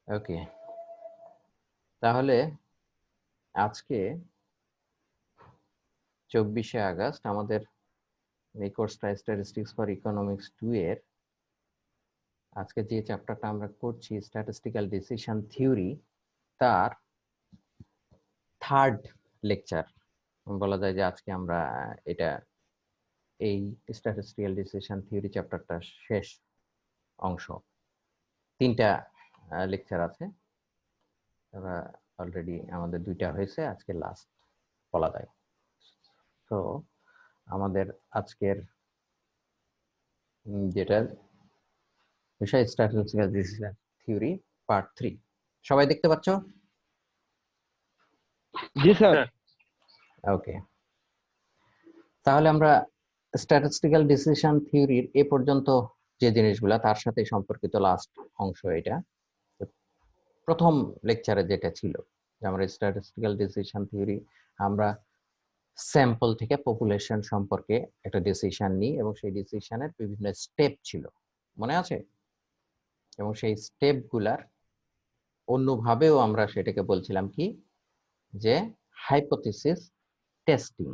ওকে, তাহলে আজকে 24শে আগস্ট আমাদের এই কোর্সটা স্ট্যাটিস্টিক্স ফর ইকোনমিক্স 2 এর আজকে যে চ্যাপ্টারটা আমরা করছি স্ট্যাটিস্টিক্যাল ডিসিশন থিওরি, তার থার্ড লেকচার বলা যায় যে আজকে আমরা এটা এই স্ট্যাটিস্টিক্যাল ডিসিশন থিওরি চ্যাপ্টারটা শেষ অংশ। 3টা লেকচার আছে, অলরেডি আমাদের 2টা হয়েছে, আজকে লাস্ট বলা যায়। তো আমাদের আজকের যেটা বিষয় স্ট্যাটিস্টিক্যাল ডিসিশন থিওরি পার্ট 3, সবাই দেখতে পাচ্ছ? জি স্যার। ওকে, তাহলে আমরা স্ট্যাটিস্টিক্যাল ডিসিশন থিওরির এ পর্যন্ত যে জিনিসগুলা তার সাথে সম্পর্কিত লাস্ট অংশ এটা। প্রথম লেকচারে যেটা ছিল যে আমরা স্ট্যাটিস্টিক্যাল ডিসিশন থিওরি আমরা স্যাম্পল থেকে পপুলেশন সম্পর্কে একটা ডিসিশন নিই এবং সেই ডিসিশনের বিভিন্ন স্টেপ ছিল, মনে আছে? এবং সেই স্টেপগুলার অন্যভাবেও আমরা সেটাকে বলছিলাম কি, যে হাইপোথিসিস টেস্টিং,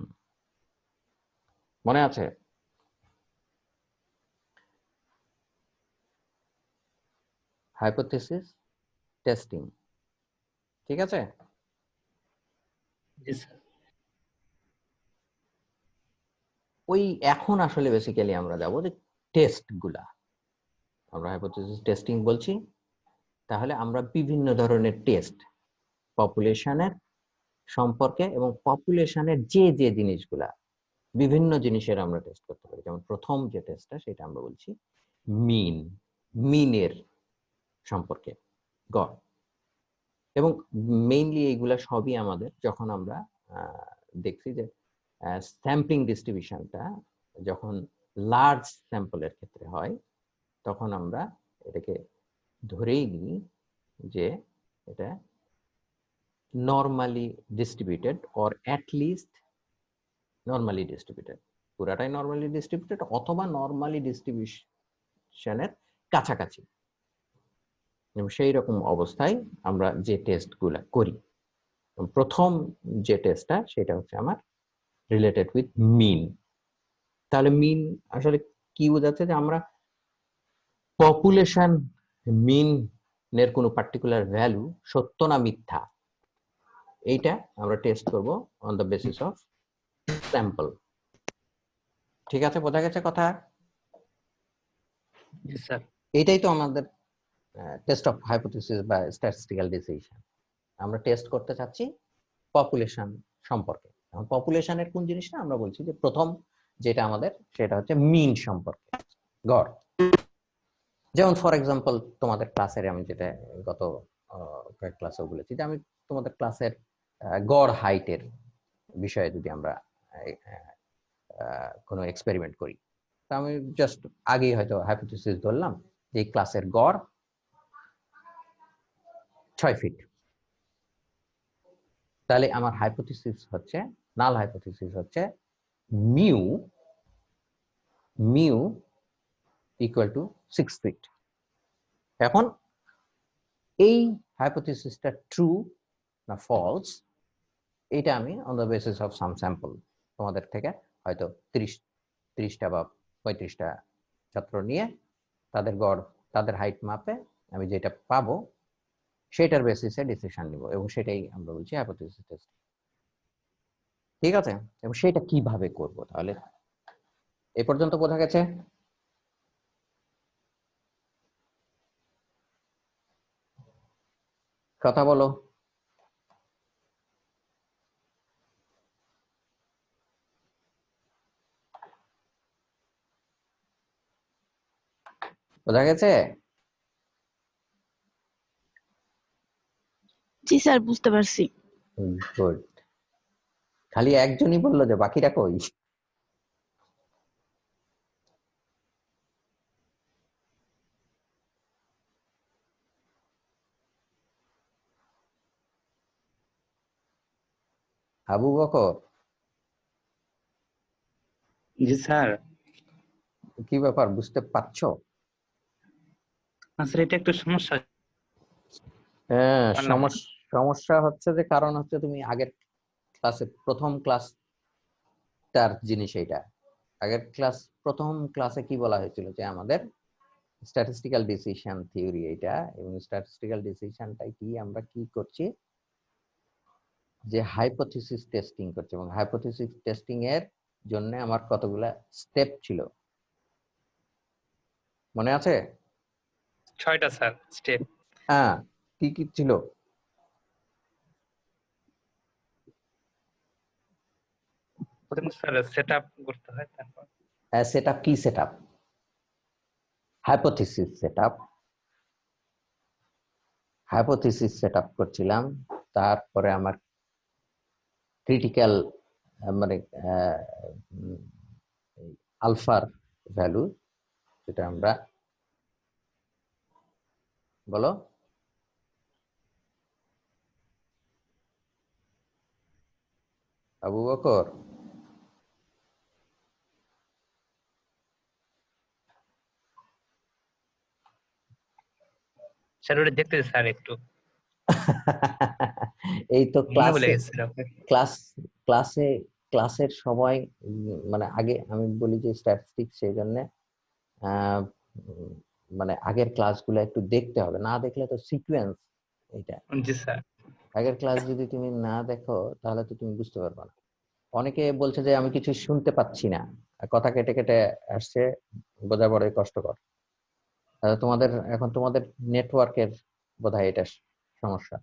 মনে আছে? হাইপোথিসিস টেস্টিং, ঠিক আছে? জি স্যার। ওই এখন আসলে বেসিক্যালি আমরা যাব যে টেস্টগুলা, আমরা হাইপোথিসিস টেস্টিং বলছি, তাহলে আমরা বিভিন্ন ধরনের টেস্ট পপুলেশনের সম্পর্কে এবং পপুলেশনের যে যে জিনিসগুলা বিভিন্ন জিনিসের আমরা টেস্ট করতে পারি। যেমন প্রথম যে টেস্টটা সেটা আমরা বলছি মিনের সম্পর্কে, গড়। এবং মেইনলি এইগুলা সবই আমাদের যখন আমরা দেখছি যে স্যাম্পলিং ডিস্ট্রিবিউশনটা যখন লার্জ স্যাম্পলের ক্ষেত্রে হয়, তখন আমরা এটাকে ধরেই নিই যে এটা normally distributed or at least normally distributed, পুরাটাই নর্মালি ডিস্ট্রিবিউটেড অথবা নর্মালি ডিস্ট্রিবিউশনের কাছাকাছি। এবং সেই রকম অবস্থায় আমরা যে টেস্টগুলা করি, প্রথম যে টেস্টটা সেটা হচ্ছে আমার রিলেটেড উইথ মিন। তাহলে মিন আসলে কি বোঝাচ্ছে? যে আমরা পপুলেশন মিনের কোনো পার্টিকুলার ভ্যালু সত্য না মিথ্যা, এইটা আমরা টেস্ট করব on the basis of sample. ঠিক আছে, বোঝা গেছে কথা? জি স্যার। এইটাই তো আমাদের টেস্ট অফ হাইপোথিসিস বা স্ট্যাটিস্টিক্যাল ডিসিশন। আমরা টেস্ট করতে চাচ্ছি পপুলেশন সম্পর্কে। এখন পপুলেশনের কোন জিনিসটা আমরা বলছি যে প্রথম যেটা আমাদের সেটা হচ্ছে মিন সম্পর্কে, গড়। যেমন ফর এক্সাম্পল তোমাদের ক্লাসের, আমি যেটা গত কয়েক ক্লাসেও বলেছি, যে আমি তোমাদের ক্লাসের গড় হাইটের বিষয়ে যদি আমরা কোনো এক্সপেরিমেন্ট করি, তা আমি জাস্ট আগেই হয়তো হাইপোথিসিস ধরলাম যে এই ক্লাসের গড় 6 ফিট। তাহলে আমার হাইপোথিসিস হচ্ছে, নাল হাইপোথিসিস হচ্ছে mu mu equal to 6 feet. এখন এই হাইপোথিসিসটা ট্রু না ফলস, এটা আমি on the basis of some sample তোমাদের থেকে হয়তো 30টা বা 35টা ছাত্র নিয়ে তাদের গড়, তাদের হাইট মাপে আমি যেটা পাবো সেটার বেসিসে ডিসিশন নিব, এবং সেটাই আমরা বলছি হাইপোথিসিস টেস্ট। ঠিক আছে? এবং সেটা কিভাবে করব, তাহলে এ পর্যন্ত বোঝা গেছে? কথা বলো। বোঝা গেছে? জি স্যার, বুঝতে পারছি। গুড। খালি একজনই বললো, যে বাকিরা কই? আবু বকর, জি স্যার। কি ব্যাপার, বুঝতে পারছো? স্যার এটা একটু সমস্যা। হ্যাঁ, ওয়ান নাম্বার। সমস্যা হচ্ছে যে কারণ হচ্ছে তুমি আগের ক্লাসে প্রথম ক্লাসটার জিনিস এইটা। আগের প্রথম ক্লাসে কি বলা হয়েছিল যে আমাদের স্ট্যাটিস্টিক্যাল ডিসিশন থিওরি এটা, এবং স্ট্যাটিস্টিক্যাল ডিসিশনটাই কি আমরা কি করছি যে হাইপোথিসিস টেস্টিং করছি, এবং হাইপোথিসিস টেস্টিং এর জন্য আমার কতগুলা স্টেপ ছিল মনে আছে? 6টা স্যার স্টেপ। হ্যাঁ, কি কি ছিল? প্রথমে স্যার সেট আপ করতে হয়, তারপর সেটআপ কি setup? Hypothesis setup, hypothesis setup করছিলাম। তারপরে আমার ক্রিটিক্যাল মানে আলফার ভ্যালু, যেটা আমরা বলো আবু বকর। স্যার ওটা দেখতে স্যার একটু এই তো মনে বলে গেছে স্যার। ক্লাস ক্লাসে ক্লাসের সময় মানে আগে আমি বলি যে স্ট্যাটিস্টিক্স, সেই জন্য আহ, মানে আগের ক্লাসগুলো একটু দেখতে হবে, না দেখলে তো সিকোয়েন্স এটা। জি স্যার। আগের ক্লাস যদি তুমি না দেখো তাহলে তো তুমি বুঝতে পারবে না। অনেকে বলছে যে আমি কিছু শুনতে পাচ্ছি না, কথা কেটে কেটে আসছে, বোঝা বড়ই কষ্টকর। তোমাদের নেটওয়ার্কের বোধহয় এটা সমস্যা।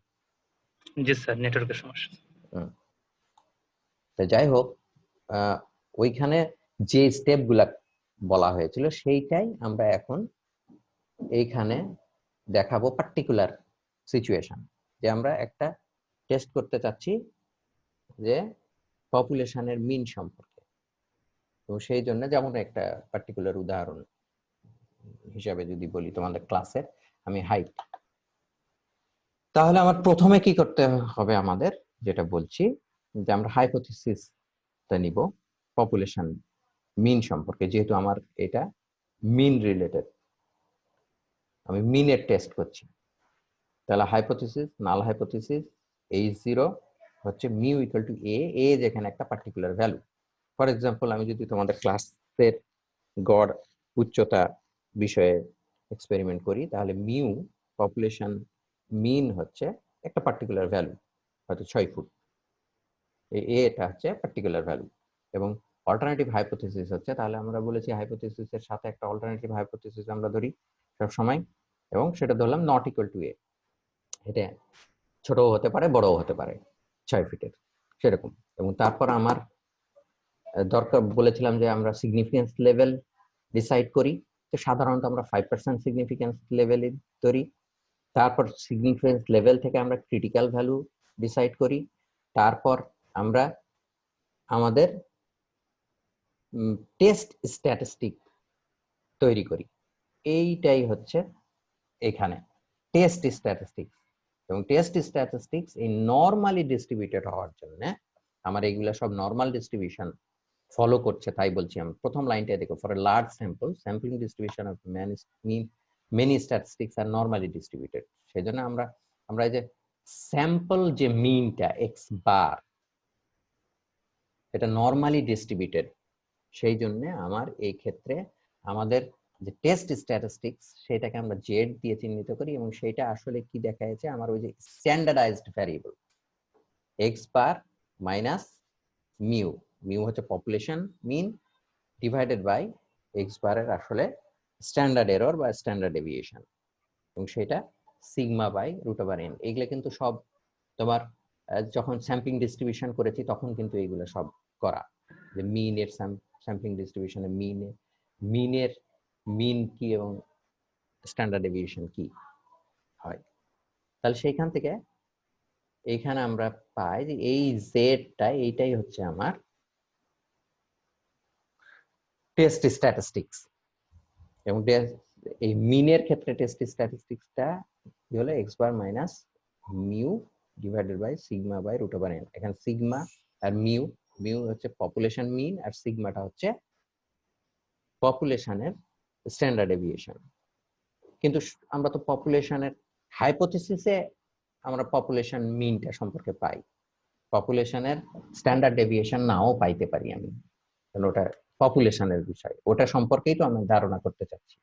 জি স্যার, নেটওয়ার্কের সমস্যা। হুম। তো যাই হোক, ওইখানে যে স্টেপ গুলা বলা হয়েছিল সেইটাই আমরা এখন এইখানে দেখাবো পার্টিকুলার সিচুয়েশন, যে আমরা একটা টেস্ট করতে চাচ্ছি যে পপুলেশনের মিন সম্পর্কে। তো সেই জন্য যেমন একটা পার্টিকুলার উদাহরণ হিসাবে যদি বলি তোমাদের ক্লাসের, আমি হাইট, তাহলে আমার প্রথমে কি করতে হবে, আমাদের যেটা বলছি যে আমরা হাইপোথিসিসটা নিব পপুলেশন মিন সম্পর্কে, যেহেতু আমার এটা মিন রিলেটেড, আমি মিনের টেস্ট করছি। তাহলে হাইপোথিসিস, নাল হাইপোথিসিস, H0 হচ্ছে মিউ ইকুয়াল টু এ যেখানে একটা পার্টিকুলার ভ্যালু। ফর এক্সাম্পল, আমি যদি তোমাদের ক্লাসের গড় উচ্চতা বিষয়ে এক্সপেরিমেন্ট করি, তাহলে মিউ পপুলেশন মিন হচ্ছে একটা পার্টিকুলার ভ্যালু, হয়তো 6 ফুট। এটা হচ্ছে পার্টিকুলার ভ্যালু। এবং অল্টারনেটিভ হাইপোথিসিস হচ্ছে, তাহলে আমরা বলেছি হাইপোথিসিসের সাথে একটা অল্টারনেটিভ হাইপোথিসিস আমরা ধরি সব সময়, এবং সেটা ধরলাম নট ইকুয়াল টু এ। এটা ছোটও হতে পারে, বড়ও হতে পারে, 6 ফিটের সেরকম। এবং তারপর আমার দরকার বলেছিলাম যে আমরা সিগনিফিকেন্স লেভেল ডিসাইড করি। তো সাধারণত আমরা 5% সিগনিফিকেন্স লেভেল ধরি। তারপর সিগনিফিকেন্স লেভেল থেকে আমরা ক্রিটিক্যাল ভ্যালু ডিসাইড করি। তারপর আমরা আমাদের টেস্ট স্ট্যাটিস্টিক তৈরি করি। এইটাই হচ্ছে এখানে টেস্ট স্ট্যাটিস্টিক্স। এবং টেস্ট স্ট্যাটিস্টিক্স এই নর্মালি ডিস্ট্রিবিউটেড হওয়ার জন্য, আমার এইগুলা সব নর্মাল ডিস্ট্রিবিউশন ফলো করছে, তাই বলছি আমি প্রথম লাইনটা দেখো, for a large sample sampling distribution of many statistics are normally distributed. সেই জন্য আমরা এই যে স্যাম্পল যে মিনটা এক্স বার, এটা নর্মালি ডিস্ট্রিবিউটেড। সেই জন্য আমার এই ক্ষেত্রে আমাদের যে টেস্ট স্ট্যাটিস্টিক্স সেটাকে আমরা জেড দিয়ে চিহ্নিত করি, এবং সেটা আসলে কি দেখা যাচ্ছে, আমার ওই যে standardized variable X bar minus mu, mu হচ্ছে population mean divided by X বারের আসলে স্ট্যান্ডার্ড এরর বা স্ট্যান্ডার্ড ডেভিয়েশন, এবং সেটা sigma by root over N. এগুলো কিন্তু সব তোমার যখন স্যাম্পলিং ডিস্ট্রিবিউশন করেছি তখন কিন্তু এইগুলো সব করা, যে মিনের স্যাম্পলিং ডিস্ট্রিবিউশনে মিনের মিন কি এবং স্ট্যান্ডার্ড ডেভিয়েশন কি হয়। তাহলে সেইখান থেকে এইখানে আমরা পাই যে এই জেডটা, এইটাই হচ্ছে আমার টেস্ট স্ট্যাটিস্টিক্স। এবং এই মিনের ক্ষেত্রে টেস্ট স্ট্যাটিস্টিক্সটা কি হলো, X bar minus mu divided by sigma by root over N. এখানে সিগমা আর মিউ, মিউ হচ্ছে পপুলেশন মিন আর সিগমাটা হচ্ছে পপুলেশনের স্ট্যান্ডার্ড ডেভিয়েশন। কিন্তু আমরা তো পপুলেশনের হাইপোথিসিসে আমরা পপুলেশন মিনটা সম্পর্কে পাই, পপুলেশনের স্ট্যান্ডার্ড ডেভিয়েশন নাও পাইতে পারি আমি, কারণ ওটা পপুলেশনের বিষয়, ওটা সম্পর্কেই তো আমি ধারণা করতে চাচ্ছি।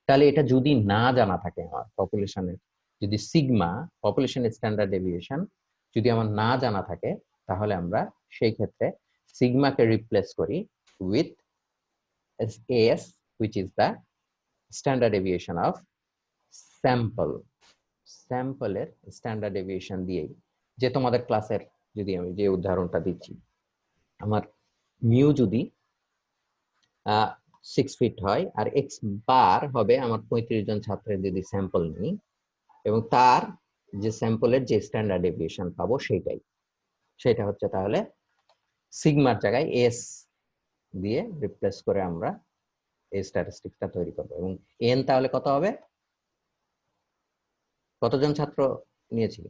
তাহলে এটা যদি না জানা থাকে আমার পপুলেশনের, যদি সিগমা পপুলেশনের স্ট্যান্ডার্ড ডেভিয়েশন যদি আমার না জানা থাকে, তাহলে আমরা সেই ক্ষেত্রে সিগমাকে রিপ্লেস করি with s, which is the standard deviation of sample, স্যাম্পলের স্ট্যান্ডার্ড ডেভিয়েশন দিয়েই, যে তোমাদের ক্লাসের যদি আমি যে উদাহরণটা দিচ্ছি, আমার মিউ যদি 6 ফিট হয় আর এক্স বার হবে আমার 35 জন ছাত্রের যদি স্যাম্পল নিই, এবং তার যে স্যাম্পলের যে স্ট্যান্ডার্ড ডেভিয়েশন পাবো সেটা হচ্ছে তাহলে সিগমার জায়গায় এস দিয়ে রিপ্লেস করে আমরা এই স্ট্যাটিস্টিক্সটা তৈরি করবো। এবং এন তাহলে কত হবে, কতজন ছাত্র নিয়েছি?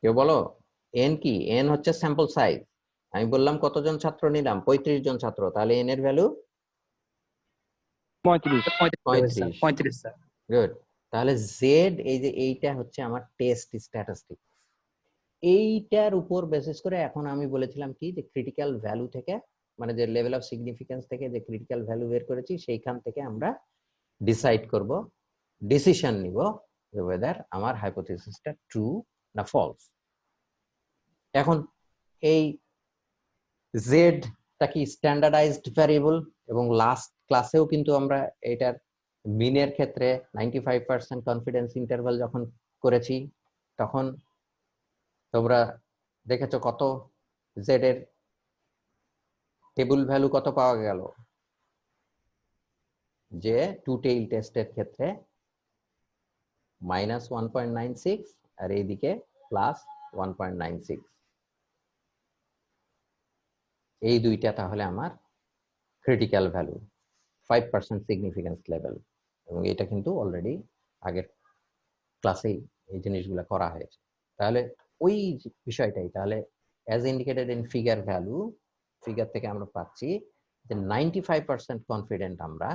কেউ বলো, এন কি? এন হচ্ছে স্যাম্পল সাইজ। আমি বললাম কতজন ছাত্র নিলাম, 35 জন ছাত্র, তাহলে এন এর ভ্যালু 35। 35 স্যার। গুড। তাহলে জেড, এই যে এইটা হচ্ছে আমার টেস্ট স্ট্যাটিস্টিক, এইটার উপর বেসিস করে এখন আমি বলেছিলাম কি, যে ক্রিটিক্যাল ভ্যালু থেকে, মানে যে লেভেল অফ সিগনিফিকেন্স থেকে যে ক্রিটিক্যাল ভ্যালু বের করেছি, সেইখান থেকে আমরা ডিসাইড করব, ডিসিশন নিব যে ওয়েদার আমার হাইপোথিসিসটা ট্রু না ফলস। এখন এই জেডটা কি স্ট্যান্ডার্ডাইজড ভ্যারিয়েবল, এবং লাস্ট ক্লাসেও কিন্তু আমরা এটার মিনের ক্ষেত্রে 95% কনফিডেন্স ইন্টারভাল যখন করেছি, তখন তোমরা দেখেছো কত জেড এর টেবিল ভ্যালু কত পাওয়া গেল, যে টু টেইল টেস্টের ক্ষেত্রে -1.96 আর এইদিকে +1.96, এই দুইটা তাহলে আমার ক্রিটিক্যাল ভ্যালু, 5% সিগনিফিকেন্স লেভেল। এবং এটা কিন্তু অলরেডি আগের ক্লাসেই এই জিনিসগুলো করা হয়েছে। তাহলে ওই বিষয়টাই, তাহলে as indicated in figure value, figure থেকে আমরা পাচ্ছি যে 95% কনফিডেন্ট আমরা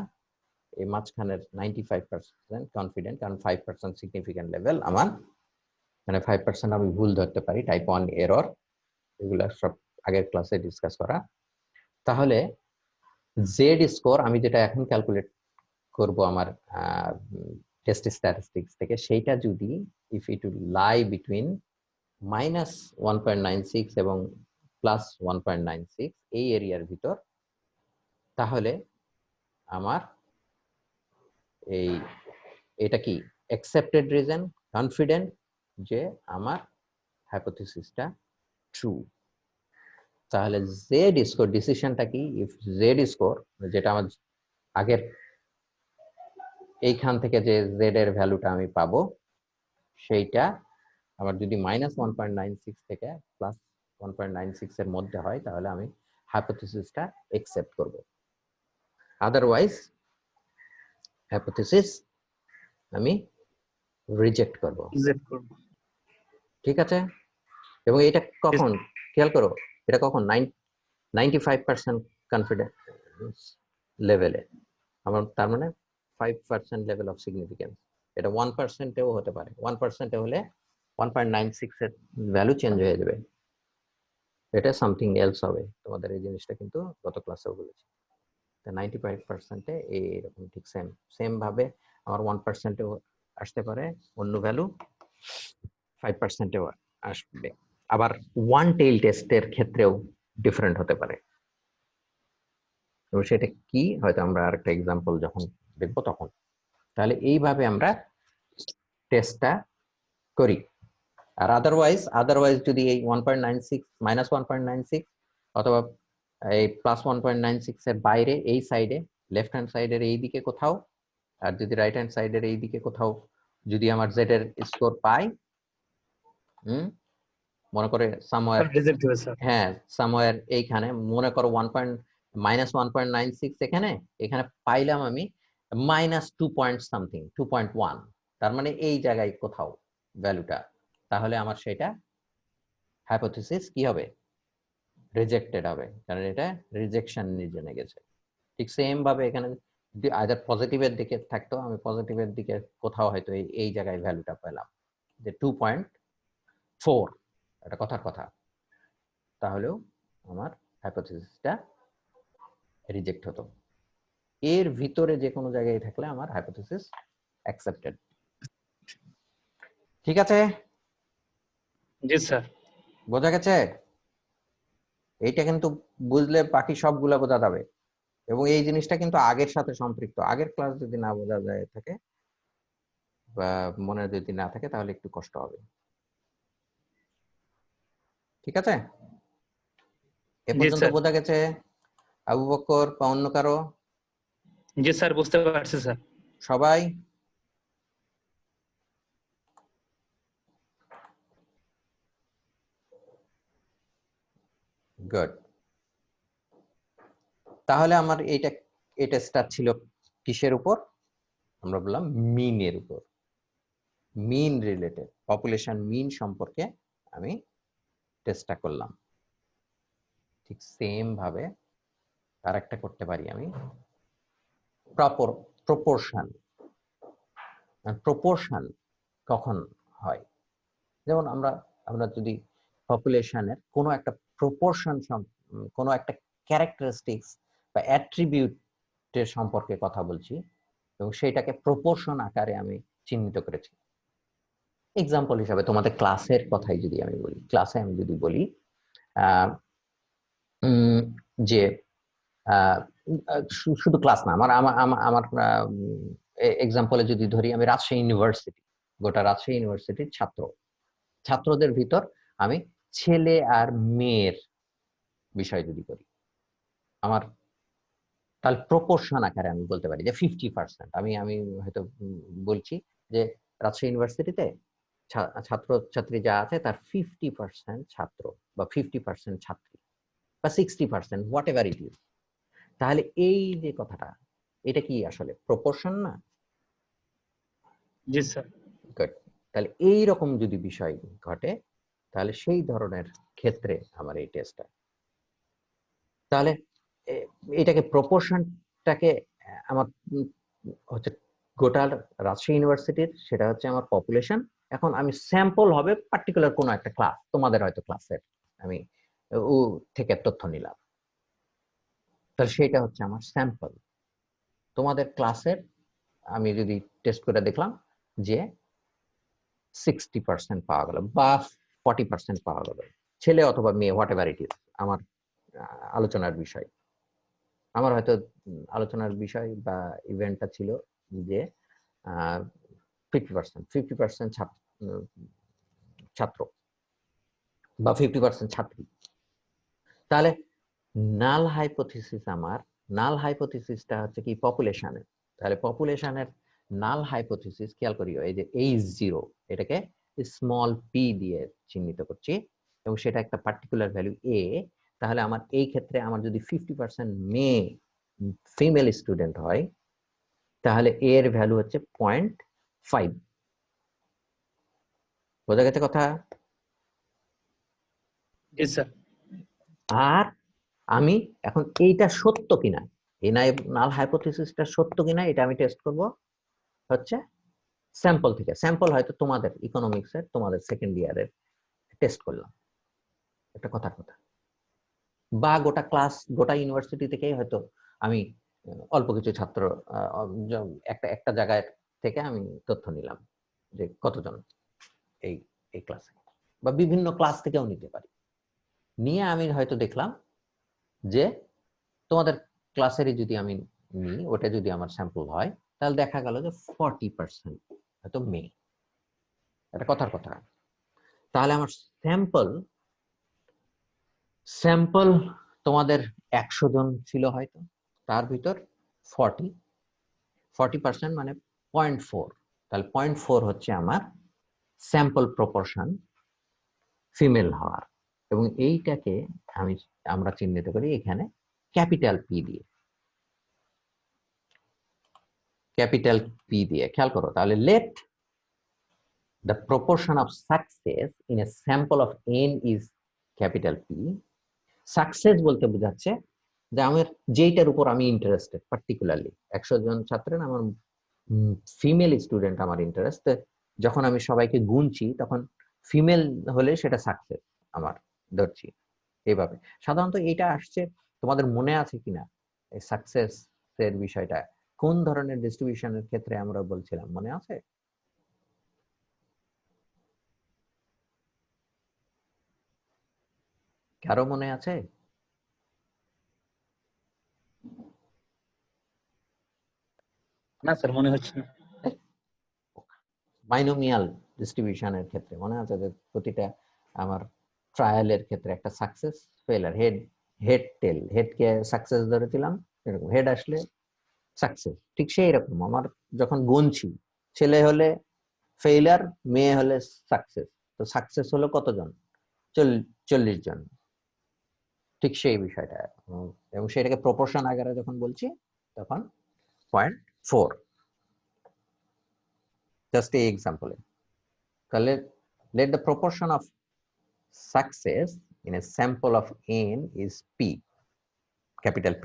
এই মাঝখানের 95% কনফিডেন্ট, কারণ 5% সিগনিফিকেন্ট লেভেল আমার, মানে 5% আমি ভুল ধরতে পারি, টাইপ 1 এরর, এগুলা সব আগের ক্লাসে ডিসকাস করা। তাহলে জেড স্কোর আমি যেটা এখন ক্যালকুলেট করব আমার টেস্ট স্ট্যাটিস্টিক্স থেকে, সেইটা যদি if it will lie between -1.96 এবং +1.96 এই এরিয়ার ভিতর, তাহলে আমার এটা কি অ্যাকসেপ্টেড রিজন, কনফিডেন্ট যে আমার হাইপোথিসিসটা ট্রু। তাহলে জেড স্কোর ডিসিশনটা কি, ইফ জেড স্কোর, যেটা আমার আগের এইখান থেকে যে জেড এর ভ্যালুটা আমি পাবো, সেইটা আমার যদি -1.96 থেকে +1.96 এর মধ্যে হয়, তাহলে আমি হাইপোথিসিসটা অ্যাকসেপ্ট করব, আদারওয়াইজ হাইপোথিসিস আমি রিজেক্ট করব। ঠিক আছে? এবং এটা কখন খেয়াল করো, এটা কখন 95% কনফিডেন্স লেভেলে, আমার তার মানে 5% লেভেল অফ সিগনিফিকেন্স, এটা 1%-এও হতে পারে, 1%-এ হলে 1.96 এর ভ্যালু চেঞ্জ হয়ে যাবে, এটা সামথিং এলস হবে। তোমাদের এই জিনিসটা কিন্তু গত ক্লাসেও বলেছি। 95%-এ এইরকম ঠিক সেম ভাবে আমার 1%-এও আসতে পারে অন্য ভ্যালু, 5%-এও আসবে। আবার ওয়ান টেইল টেস্টের ক্ষেত্রেও ডিফারেন্ট হতে পারে, এবং সেটা কি হয়তো আমরা আরেকটা এক্সাম্পল যখন দেখবো তখন। তাহলে এইভাবে আমরা টেস্টটা করি। আর আদারওয়াইজ যদি এই 1.96 -1.96 অথবা এই +1.96 এর বাইরে, এই সাইডে লেফট হ্যান্ড সাইডের এই দিকে কোথাও, আর যদি রাইট হ্যান্ড সাইডের এই দিকে কোথাও যদি আমার জেড এর স্কোর পাই, মনে করে সামওয়্যার, হ্যাঁ সামওয়্যার এইখানে মনে করো -1.96 এখানে পাইলাম আমি -2 পয়েন্ট সামথিং, 2.1, তার মানে এই জায়গায় কোথাও ভ্যালুটা, তাহলে আমার সেটা হাইপোথিসিস কি হবে, রিজেক্টেড হবে, কারণ এটা রিজেকশন জেনে গেছে। ঠিক সেম ভাবে এখানে যদি আইদার পজিটিভের দিকে থাকতো, আমি পজিটিভের দিকে কোথাও হয়তো এই জায়গায় ভ্যালুটা পেলাম যে 2.4, এটা কথার কথা, তাহলেও আমার হাইপোথিসিসটা রিজেক্ট হতো। এর ভিতরে যে কোনো জায়গায় থাকলে আমার হাইপোথিসিস অ্যাকসেপ্টেড। ঠিক আছে, জি স্যার। বোঝা গেছে? এইটা কিন্তু বুঝলে বাকি সবগুলা বোঝা যাবে, এবং এই জিনিসটা কিন্তু আগের সাথে সম্পৃক্ত। আগের ক্লাস যদি না বোঝা যায় থাকে বা মনে যদি না থাকে তাহলে একটু কষ্ট হবে। ঠিক আছে, এ জি পর্যন্ত স্যার। বোঝা গেছে? আবু বকর বা অন্য কারো? জি স্যার, বুঝতে পারছি স্যার। সবাই? গুড। তাহলে আমার এই টেস্টটা ছিল কিসের উপর? আমরা বললাম মিনের উপর, মিন রিলেটেড, পপুলেশন মিন সম্পর্কে আমি টেস্টটা করলাম। ঠিক সেম ভাবে আরেকটা করতে পারি আমি, প্রপোর্শন। প্রপোর্শন কখন হয়? যেমন আমরা যদি পপুলেশনের কোনো একটা প্রপোর্শন, কোনো একটা ক্যারেক্টারিস্টিক্স বা অ্যাট্রিবিউটের সম্পর্কে কথা বলছি এবং সেটাকে প্রপোর্শন আকারে আমি চিহ্নিত করেছি। এক্সাম্পল হিসাবে তোমাদের ক্লাসের কথাই যদি আমি বলি, ক্লাসে আমি যদি বলি যে শুধু ক্লাস না, আমার আমার আমার এক্সাম্পলে যদি ধরি, আমি রাজশাহী ইউনিভার্সিটি, গোটা রাজশাহী ইউনিভার্সিটির ছাত্রদের ভিতর আমি ছেলে আর মেয়ের বিষয় যদি করি, আমার তাহলে প্রপোর্শন আকারে আমি বলতে পারি যে 50%। আমি আমি হয়তো বলছি যে রাজশাহী ইউনিভার্সিটিতে ছাত্রছাত্রী যা আছে তার 50% ছাত্র বা 50% ছাত্রী বা 60%, হোয়াট এভার ইট ইজ। তাহলে এই যে কথাটা, এটা কি আসলে প্রপোর্শন না? জি স্যার। গুড। তাহলে এই রকম যদি বিষয় ঘটে, তাহলে সেই ধরনের ক্ষেত্রে আমার এই টেস্টটা, তাহলে এটাকে প্রপোর্শনটাকে আমার হচ্ছে গোটা রাজশাহী ইউনিভার্সিটির, সেটা হচ্ছে আমার পপুলেশন। এখন আমি স্যাম্পল হবে পার্টিকুলার কোনো একটা ক্লাস, তোমাদের হয়তো ক্লাসের আমি ও থেকে তথ্য নিলাম, তাহলে সেটা হচ্ছে আমার স্যাম্পল। তোমাদের ক্লাসের আমি যদি টেস্ট করে দেখলাম যে 60% পাওয়া গেল বা 40% পাওয়া গেল, ছেলে অথবা মেয়ে, হোয়াট এভার ইট ইজ, আমার আলোচনার বিষয়। আমার হয়তো আলোচনার বিষয় বা ইভেন্টটা ছিল যে 50% ছাত্র বা 50% ছাত্রী। তাহলে নাল হাইপোথিসিসটা হচ্ছে কি পপুলেশনের। তাহলে পপুলেশনের নাল হাইপোথিসিস খেয়াল করিও, এই যে H0, এটাকে স্মল পি দিয়ে চিহ্নিত করছি এবং সেটা একটা পার্টিকুলার ভ্যালু এ। তাহলে আমার এই ক্ষেত্রে আমার যদি 50% মেয়ে ফিমেল স্টুডেন্ট হয়, তাহলে এর ভ্যালু হচ্ছে 0.5। বোঝা গেছে কথা? জি স্যার। আর আমি এখন এইটা সত্য কিনা, এই নাল হাইপোথিসিসটা সত্য কিনা, এটা আমি টেস্ট করব হচ্ছে স্যাম্পল থেকে। স্যাম্পল হয়তো তোমাদের ইকোনমিক্সের, তোমাদের সেকেন্ড ইয়ারের টেস্ট করলাম, একটা কথার কথা, বা গোটা ক্লাস, গোটা ইউনিভার্সিটি থেকেই হয়তো আমি অল্প কিছু ছাত্র একটা একটা জায়গায় থেকে আমি তথ্য নিলাম যে কতজন এই এই ক্লাসে, বা বিভিন্ন ক্লাস থেকেও নিতে পারি। নিয়ে আমি হয়তো দেখলাম যে তোমাদের ক্লাসেরই যদি আমি নিই, ওটা যদি আমার স্যাম্পল হয়, তাহলে দেখা গেল যে 40% হয়তো মেয়ে, এটা কথার কথা। তাহলে আমার স্যাম্পল স্যাম্পল তোমাদের 100 জন ছিল হয়তো, তার ভিতর 40% মানে 0.4, তাহলে 0.4 হচ্ছে আমার স্যাম্পল প্রপোর্শন ফিমেল হওয়ার। এবং এইটাকে আমরা চিহ্নিত করি এখানে ক্যাপিটাল পি দিয়ে, ক্যাপিটাল পি দিয়ে। খেয়াল করো, তাহলে late the proportion of success in a sample of n is capital P, success বলতে বোঝাচ্ছে যে আমার যেইটার উপর আমি ইন্টারেস্টেড পার্টিকুলারলি। 100 জন ছাত্রের আমার ফিমেল স্টুডেন্ট আমার ইন্টারেস্ট, যখন আমি সবাইকে গুনছি তখন ফিমেল হলে সেটা সাকসেস আমার ধরছি এইভাবে। সাধারণত এটা আসছে, তোমাদের মনে আছে কিনা এই সাকসেস এর বিষয়টা কোন ধরনের ডিস্ট্রিবিউশনের ক্ষেত্রে আমরা বলছিলাম, মনে আছে? কারো মনে আছে? না স্যার, মনে হচ্ছে না। বাইনোমিয়াল ডিস্ট্রিবিউশনের ক্ষেত্রে মনে আছে যে প্রতিটা আমার ট্রায়ালের ক্ষেত্রে একটা সাকসেস ফেলার, হেড হেড টেল, হেডকে সাকসেস ধরেছিলাম, এরকম হেড আসলে সাকসেস। ঠিক সেই রকম আমার যখন গুনছি, ছেলে হলে ফেইলার, মেয়ে হলে সাকসেস, তো সাকসেস হলো কতজন? 40 জন। ঠিক সেই বিষয়টা। এবং সেটাকে প্রপোর্শন আকারে যখন বলছি তখন 0.4, জাস্ট এই এক্সাম্পলে। তাহলে let the proportion of success in a sample of n is p, capital P,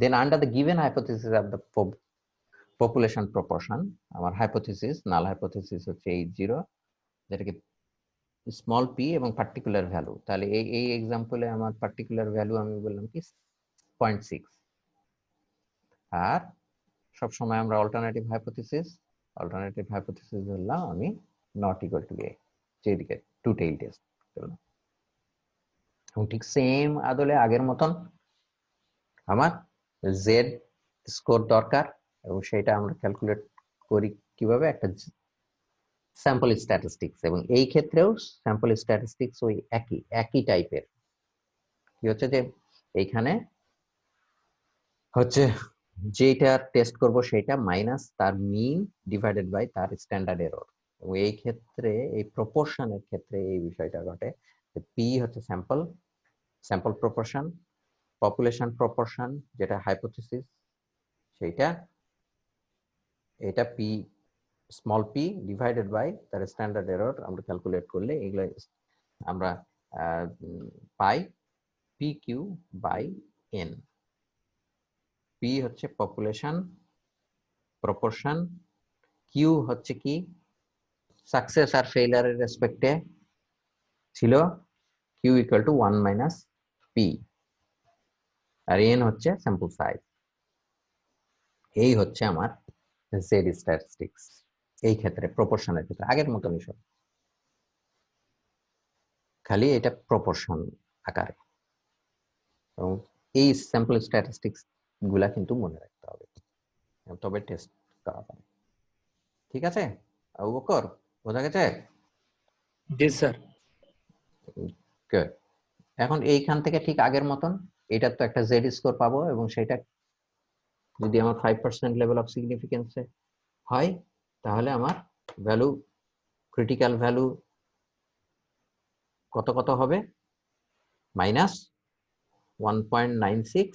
then under the given hypothesis of the population proportion, আমার hypothesis, null hypothesis হচ্ছে 80, যেটাকে স্মল p এবং পার্টিকুলার ভ্যালু। তাহলে এই এক্সাম্পলে আমার particular value আমি বললাম কি 0.6। আর সব সময় আমরা অল্টারনেটিভ হাইপোথিসিস ধরলাম আমি নট ইকুয়াল টু a, যেদিকে টু টেইল টেস্ট করলাম। এবং ঠিক সেম আদলে আগের মতন আমার জেড স্কোর দরকার, এবং সেটা আমরা ক্যালকুলেট করি কিভাবে, একটা স্যাম্পল স্ট্যাটিস্টিক্স। এবং এই ক্ষেত্রেও স্যাম্পল স্ট্যাটিস্টিক্স ওই একই টাইপের। কি হচ্ছে যে এইখানে হচ্ছে যেটা টেস্ট করব সেটা মাইনাস তার মিন ডিভাইডেড বাই তার স্ট্যান্ডার্ড এরর। এবং এই ক্ষেত্রে এই প্রপোর্শনের ক্ষেত্রে এই বিষয়টা ঘটে, পি হচ্ছে স্যাম্পল প্রপোর্শন, পপুলেশন প্রপোর্শন যেটা হাইপোথিসিস সেইটা, এটা p small p divided by তার স্ট্যান্ডার্ড এরর। আমরা ক্যালকুলেট করলে এগুলো আমরা পাই p Q by n. P হচ্ছে পপুলেশন প্রপোর্শন, কিউ হচ্ছে কি সাকসেস আর ফেইলারের রেসপেক্টে ছিল q equal to 1 minus p, আর এন হচ্ছে স্যাম্পল সাইজ। এই হচ্ছে আমার জেড স্ট্যাটিস্টিক্স এই ক্ষেত্রে, প্রপোর্শনের ক্ষেত্রে আগের মতনই সব, খালি এটা প্রপোর্শন আকারে। এবং এই স্যাম্পল স্ট্যাটিস্টিক্স গুলা কিন্তু মনে রাখতে হবে, তবে টেস্ট করা হবে। ঠিক আছে আবু বকর, বোঝা গেছে? জি স্যার। Good. এখন এইখান থেকে ঠিক আগের মতন এটার তো একটা জেড স্কোর পাবো, এবং সেটা যদি আমার 5% লেভেল অফ সিগনিফিকেন্সে হয় তাহলে আমার ভ্যালু, ক্রিটিক্যাল ভ্যালু কত কত হবে? মাইনাস 1.96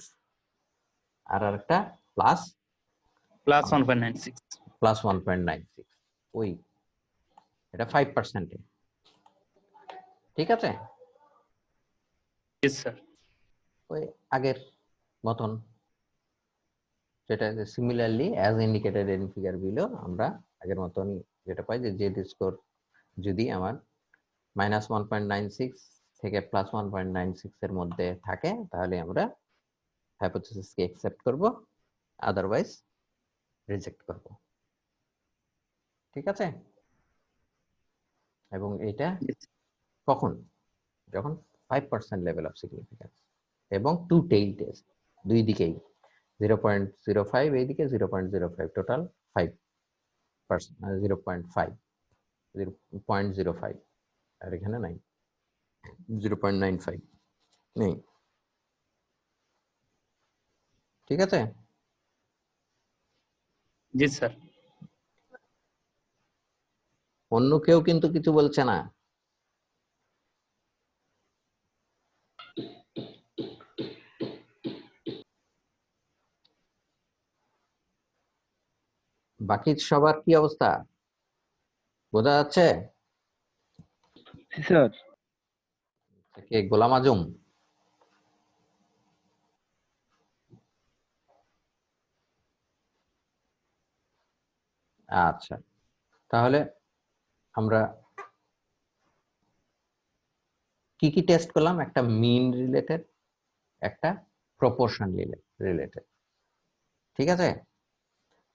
আর একটা প্লাস প্লাস 1.96। প্লাস 1.96, ওই এটা 5%। ঠিক আছে, জি স্যার। ওই আগের মতন যেটা similarly as indicated in figure below, আমরা আগের মতনই যেটা পাই যে জেড স্কোর যদি আমার -1.96 থেকে +1.96 এর মধ্যে থাকে তাহলে আমরা হাইপোথিসিসকে অ্যাকসেপ্ট করব, আদারওয়াইজ রিজেক্ট করব। ঠিক আছে? এবং এটা কখন? যখন 5% লেভেল অফ সিগনিফিকেন্স এবং টু টেইল টেস্ট, দুই দিকেই 0.05 এইদিকে 0.05, টোটাল 5%, 0.5, 0.05, আর এখানে নাই 0.95 নেই। ঠিক আছে? জি স্যার। অন্য কেউ কিন্তু কিছু বলছে না। বাকি সবার কি অবস্থা, বোঝা যাচ্ছে? স্যার কে গোলাম আজম? আচ্ছা, তাহলে আমরা কি কি টেস্ট করলাম? একটা মিন রিলেটেড, একটা প্রপোর্শন রিলেটেড, ঠিক আছে?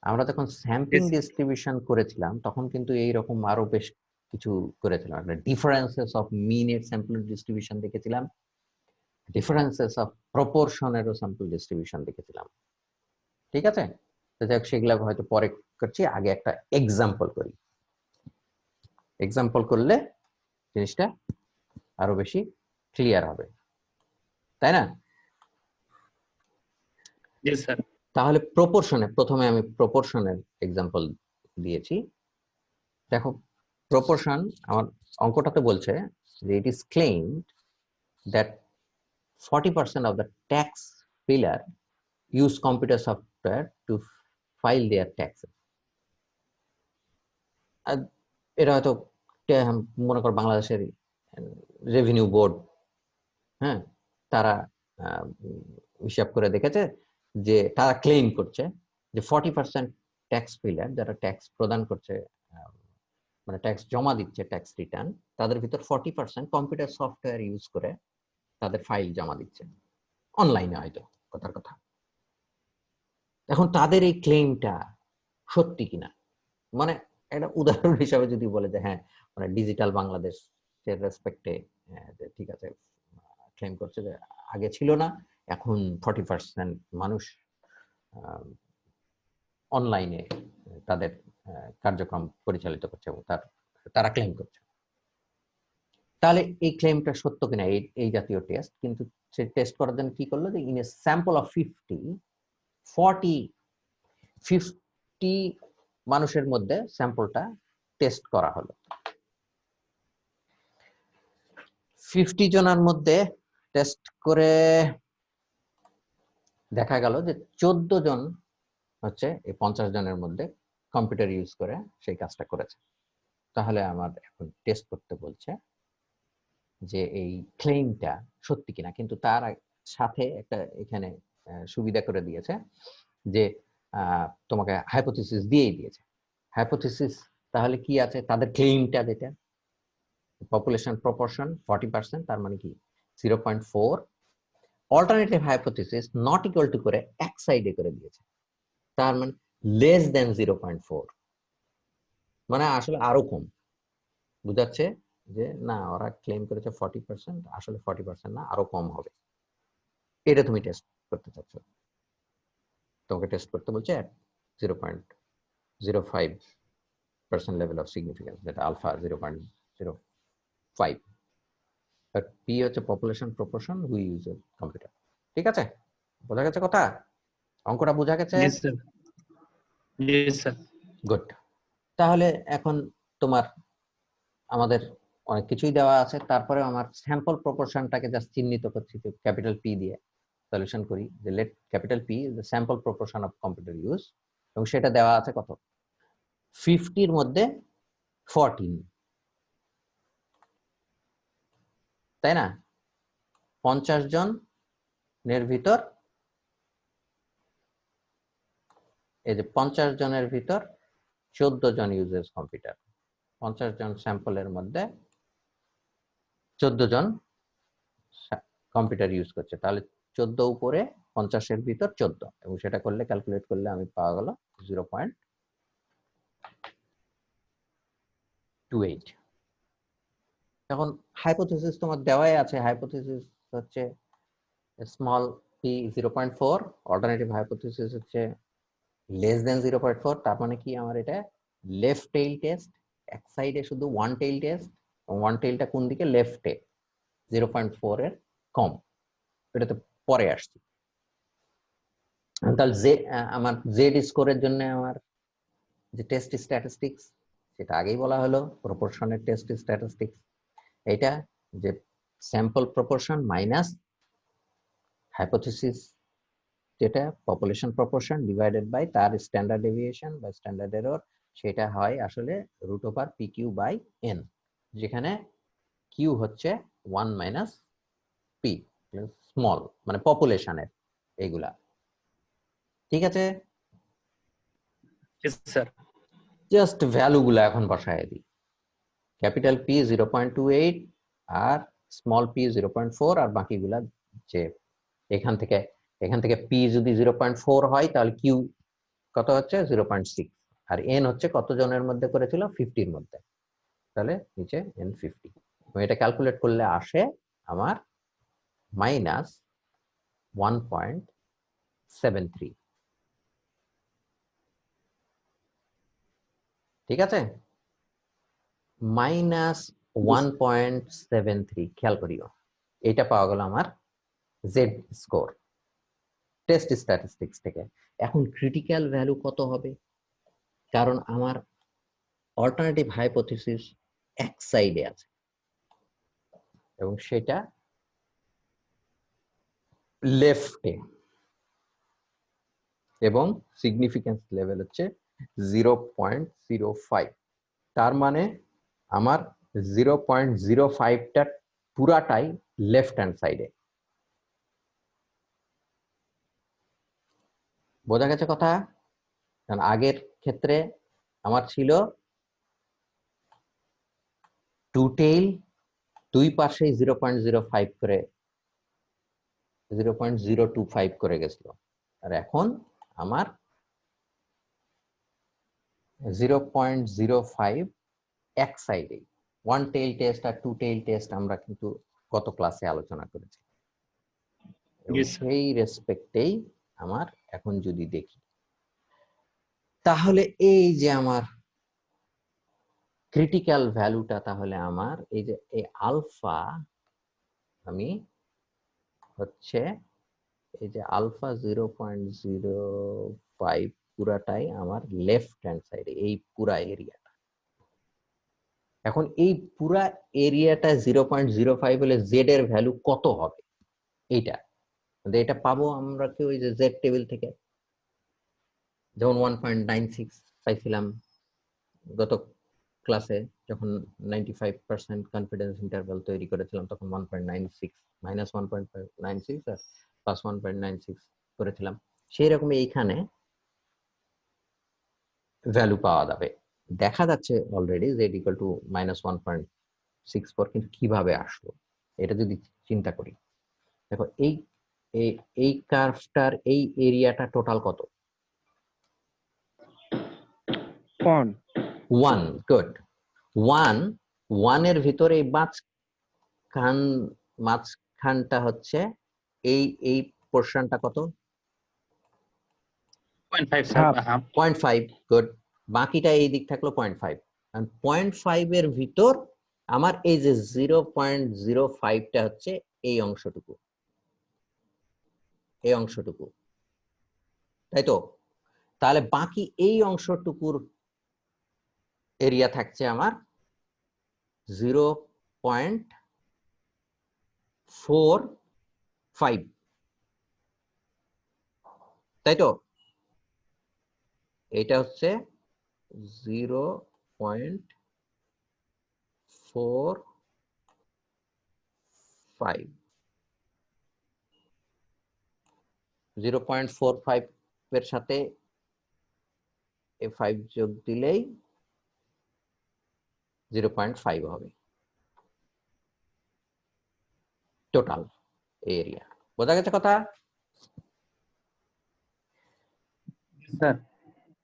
আমরা যখন স্যাম্পলিং Yes, ডিস্ট্রিবিউশন করেছিলাম তখন কিন্তু এইরকম আরো বেশ কিছু করেছিলাম। একটা ডিফারেন্সেস অফ মিন এর স্যাম্পল ডিস্ট্রিবিউশন দেখেছিলাম, ডিফারেন্সেস অফ প্রপোর্শনেরও স্যাম্পল ডিস্ট্রিবিউশন দেখেছিলাম, ঠিক আছে? তো যাই হোক, সেগুলো হয়তো পরে করছি, আগে একটা এক্সাম্পল করি। এক্সাম্পল করলে জিনিসটা আরো বেশি ক্লিয়ার হবে, তাই না? yes, sir. তাহলে প্রপোর্শনে, প্রথমে আমি প্রপোর্শনের এক্সাম্পল দিয়েছি। দেখো, প্রপোর্শন, আমার অঙ্কটাতে বলছে যে it is claimed that 40% of the tax filer use computer software to file their taxes. আর এটা হয়তো মনে কর বাংলাদেশের রেভিনিউ বোর্ড, হ্যাঁ, তারা হিসাব করে দেখেছে যে তারা ক্লেম করছে যে 40% ট্যাক্স ফিলার, যারা ট্যাক্স প্রদান করছে, মানে ট্যাক্স জমা দিচ্ছে, ট্যাক্স রিটার্ন, তাদের ভিতর 40% কম্পিউটার সফটওয়্যার ইউজ করে তাদের ফাইল জমা দিচ্ছে, অনলাইনে হয়তো, কথার কথা। এখন তাদের এই ক্লেমটা সত্যি কিনা, মানে একটা উদাহরণ হিসাবে যদি বলে যে হ্যাঁ, মানে ডিজিটাল বাংলাদেশের রেসপেক্টে, ঠিক আছে, ক্লেম করছে যে আগে ছিল না, এখন 40% মানুষ অনলাইনে তাদের কার্যক্রম পরিচালিত করছে এবং তারা ক্লেম করছে। তাহলে এই ক্লেমটা সত্য কিনা, এই জাতীয় টেস্ট কিন্তু সে টেস্ট করার জন্য কি করলো, যে ইন এ স্যাম্পল অফ 50 মানুষের মধ্যে স্যাম্পলটা টেস্ট করা হলো। 50 জনের মধ্যে টেস্ট করে দেখা গেল যে 14 জন হচ্ছে এই 50 জনের মধ্যে কম্পিউটার ইউজ করে সেই কাজটা করেছে। তাহলে আমার এখন টেস্ট করতে বলছে যে এই ক্লেমটা সত্যি কিনা, কিন্তু তার সাথে একটা এখানে সুবিধা করে দিয়েছে যে তোমাকে হাইপোথিসিস দিয়েই দিয়েছে। হাইপোথিসিস তাহলে কি আছে, তাদের ক্লেমটা যেটা পপুলেশন প্রপোর্শন 40%, তার মানে কি 0.4, alternative hypothesis not equal to করে এক সাইডে করে দিয়েছে, তার মানে লেস দেন 0.4, মানে আসলে আরো কম। বুঝাচ্ছে যে না, ওরা ক্লেম করেছে 40%, আসলে 40% না, আরো কম হবে। এটা তুমি টেস্ট করতে চাচ্ছ, তোমাকে টেস্ট করতে বলছে 0.05% লেভেল অফ সিগনিফিকেন্স, যেটা আলফা 0.05, আর পি হচ্ছে পপুলেশন প্রপোর্শন হু ইউজ কম্পিউটার। ঠিক আছে, বোঝা গেছে কথা? অঙ্কটা বোঝা গেছে? Yes, sir. Yes, sir. Good. তাহলে এখন তোমার, আমাদের অনেক কিছুই দেওয়া আছে, তারপরে আমার স্যাম্পল প্রপোর্শনটাকে জাস্ট চিহ্নিত করছি ক্যাপিটাল পি দিয়ে, সলিউশন করি যে let capital P is the sample proportion of computer use, এবং সেটা দেওয়া আছে কত, 50 মধ্যে 14, তাই না? 50 জনের ভিতর, এই যে 50 জনের ভিতর 14 জন ইউজেস কম্পিউটার, 50 জন স্যাম্পলের মধ্যে 14 জন কম্পিউটার ইউজ করছে, তাহলে 14 উপরে 50-এর ভিতর 14, এবং সেটা করলে ক্যালকুলেট করলে আমি পাওয়া গেল 0.28। এখন হাইপোথিসিস তোমার দেওয়াই আছে, হাইপোথিসিস হচ্ছে স্মল পি 0.4, অল্টারনেটিভ হাইপোথিসিস হচ্ছে লেস দেন 0.4, তার মানে কি আমার এটা লেফট টেইল টেস্ট, এক সাইডে শুধু ওয়ান টেইল টেস্ট, ওয়ান টেইলটা কোন দিকে, লেফটে, 0.4 এর কম, এটা তো পরে আসছে। তাহলে যে আমার জেড স্কোরের জন্য আমার যে টেস্ট স্ট্যাটিস্টিক্স, সেটা আগেই বলা হলো, প্রপোর্শনের টেস্ট স্ট্যাটিস্টিক্স, এটা যে স্যাম্পল প্রপোর্শন মাইনাস হাইপোথিসিস, যেটা পপুলেশন প্রপোর্শন ডিভাইডেড বাই তার স্ট্যান্ডার্ড ডেভিয়েশন বা স্ট্যান্ডার্ড এরর, সেটা হয় আসলে root over P Q by N, যেখানে কিউ হচ্ছে 1 মাইনাস পি, স্মল মানে পপুলেশনের এইগুলা। ঠিক আছে? Yes, sir. জাস্ট ভ্যালুগুলো এখন বসায় দিই। ক্যাপিটাল পি 0.28 আর স্মল পি 0.4 আর বাকিগুলা যে এখান থেকে পি যদি 0.4 হয় তাহলে কিউ কত হচ্ছে 0.6 আর এন হচ্ছে কত জনের মধ্যে করেছিল 50 এর মধ্যে, তাহলে নিচে এন 50 এবং এটা ক্যালকুলেট করলে আসে আমার -1.73। ঠিক আছে, -1.73 খেয়াল করিও, এটা পাওয়া গেল আমার জেড স্কোর টেস্ট স্ট্যাটিস্টিক্স থেকে। এখন ক্রিটিক্যাল ভ্যালু কত হবে, কারণ আমার অল্টারনেটিভ হাইপোথিসিস এক সাইডে আছে এবং সেটা লেফটে এবং সিগনিফিকেন্স লেভেল হচ্ছে 0.05। তার মানে আমার 0.05টা পুরাটাই লেফট হ্যান্ড সাইডে। বোঝা গেছে কথা? কারণ আগের ক্ষেত্রে আমার ছিল টু টেইল, দুই পাশেই 0.05 করে 0.025 করে গেছিল, আর এখন আমার 0.05 এক সাইডে। ওয়ান টেইল টেস্ট আর টু টেইল টেস্ট আমরা কিন্তু গত ক্লাসে আলোচনা করেছি এবং জি স্যার। সেই রেসপেক্টেই আমার এখন যদি দেখি তাহলে এই যে আমার ক্রিটিক্যাল ভ্যালুটা, তাহলে আমার এই যে এই আলফা, আমি হচ্ছে এই যে আলফা 0.05 পুরাটাই আমার লেফট হ্যান্ড সাইডে, এই পুরা এরিয়াটা। এখন এই পুরা এরিয়াটা 0.05 হলে জেড এর ভ্যালু কত হবে, এইটা এটা পাবো আমরা কি ওই যে জেড টেবিল থেকে, যেমন 1.96 পাইছিলাম গত ক্লাসে যখন 95% কনফিডেন্স ইন্টারভ্যাল তৈরি করেছিলাম, তখন 1.96 মাইনাস 1.96 আর প্লাস 1.96 করেছিলাম। সেই রকম এইখানে ভ্যালু পাওয়া যাবে। দেখা যাচ্ছে অলরেডি জেড ইকুয়াল টু -1.64, কিন্তু কিভাবে আসলো এটা যদি চিন্তা করি, দেখো এই এই কার্ভটার এই এরিয়াটা টোটাল কত? 1 1। গুড। 1 এর ভিতরে এই মাঝখানটা হচ্ছে এই পোর্শনটা কত? 0.5 স্যার, হাফ হাফ। 0.5। গুড। বাকিটা এই দিক থাকলো 0.5। 0.5 এর ভিতর আমার এই যে 0.05টা হচ্ছে এই অংশটুকু, তাই তো? তাহলে বাকি এই অংশটুকুর এরিয়া থাকছে আমার 0.45, তাই তো? এটা হচ্ছে 0.45, 0.45 এর সাথে 5 যোগ দিলেই 0.5 হবে টোটাল এরিয়া। বোঝা গেছে কথা? স্যার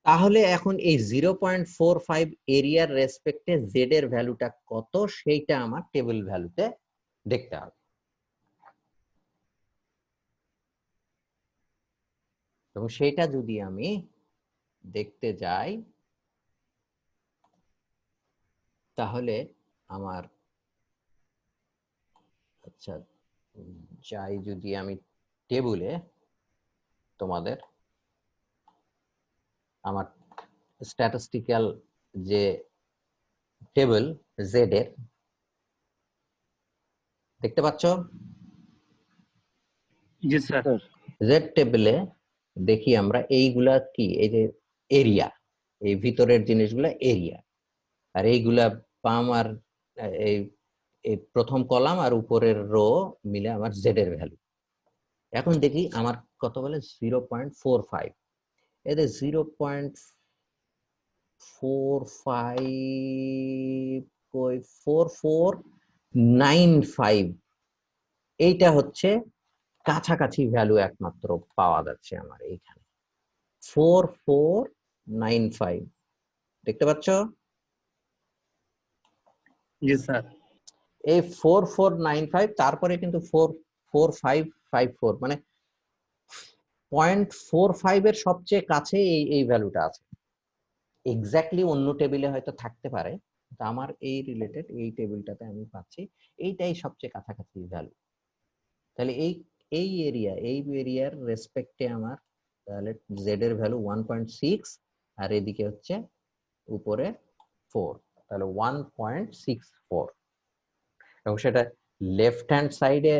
তাহলে এখন এই 0.45 এরিয়ার রেসপেক্টে জেড এর ভ্যালুটা কত, সেইটা আমার টেবিল ভ্যালুতে দেখতে হবে। এবং সেইটা যদি আমি দেখতে যাই তাহলে আমার, আচ্ছা যাই যদি আমি টেবিলে, তোমাদের আমার স্ট্যাটিস্টিক্যাল যে টেবিল জেড এর দেখতে পাচ্ছ? জি স্যার। জেড টেবিলে দেখি আমরা এইগুলা কি, এই যে এরিয়া, এই ভিতরের জিনিসগুলা এরিয়া, আর এইগুলা পাম আর এই এই প্রথম কলাম আর উপরের রো মিলে আমার জেড এর ভ্যালু। এখন দেখি আমার কত বলে 0.45। এদের 4495 এইটা হচ্ছে কাছাকাছি ভ্যালু একমাত্র পাওয়া যাচ্ছে আমার এইখানে 4495 দেখতে পাচ্ছ জি স্যার। এই 4495 তারপরে কিন্তু 44554 মানে 0.45 এর সবচেয়ে কাছে এই ভ্যালুটা আছে এক্স্যাক্টলি অন্য টেবিলে হয়তো থাকতে পারে কিন্তু আমার এই রিলেটেড এই টেবিলটাতে আমি পাচ্ছি এইটাই সবচেয়ে কাছাকাছি ভ্যালু তাহলে এই এরিয়ার রেসপেক্টে আমার তাহলে জেড এর ভ্যালু 1.6 আর এদিকে হচ্ছে উপরে 4 তাহলে 1.64 এবং সেটা লেফট হ্যান্ড সাইডে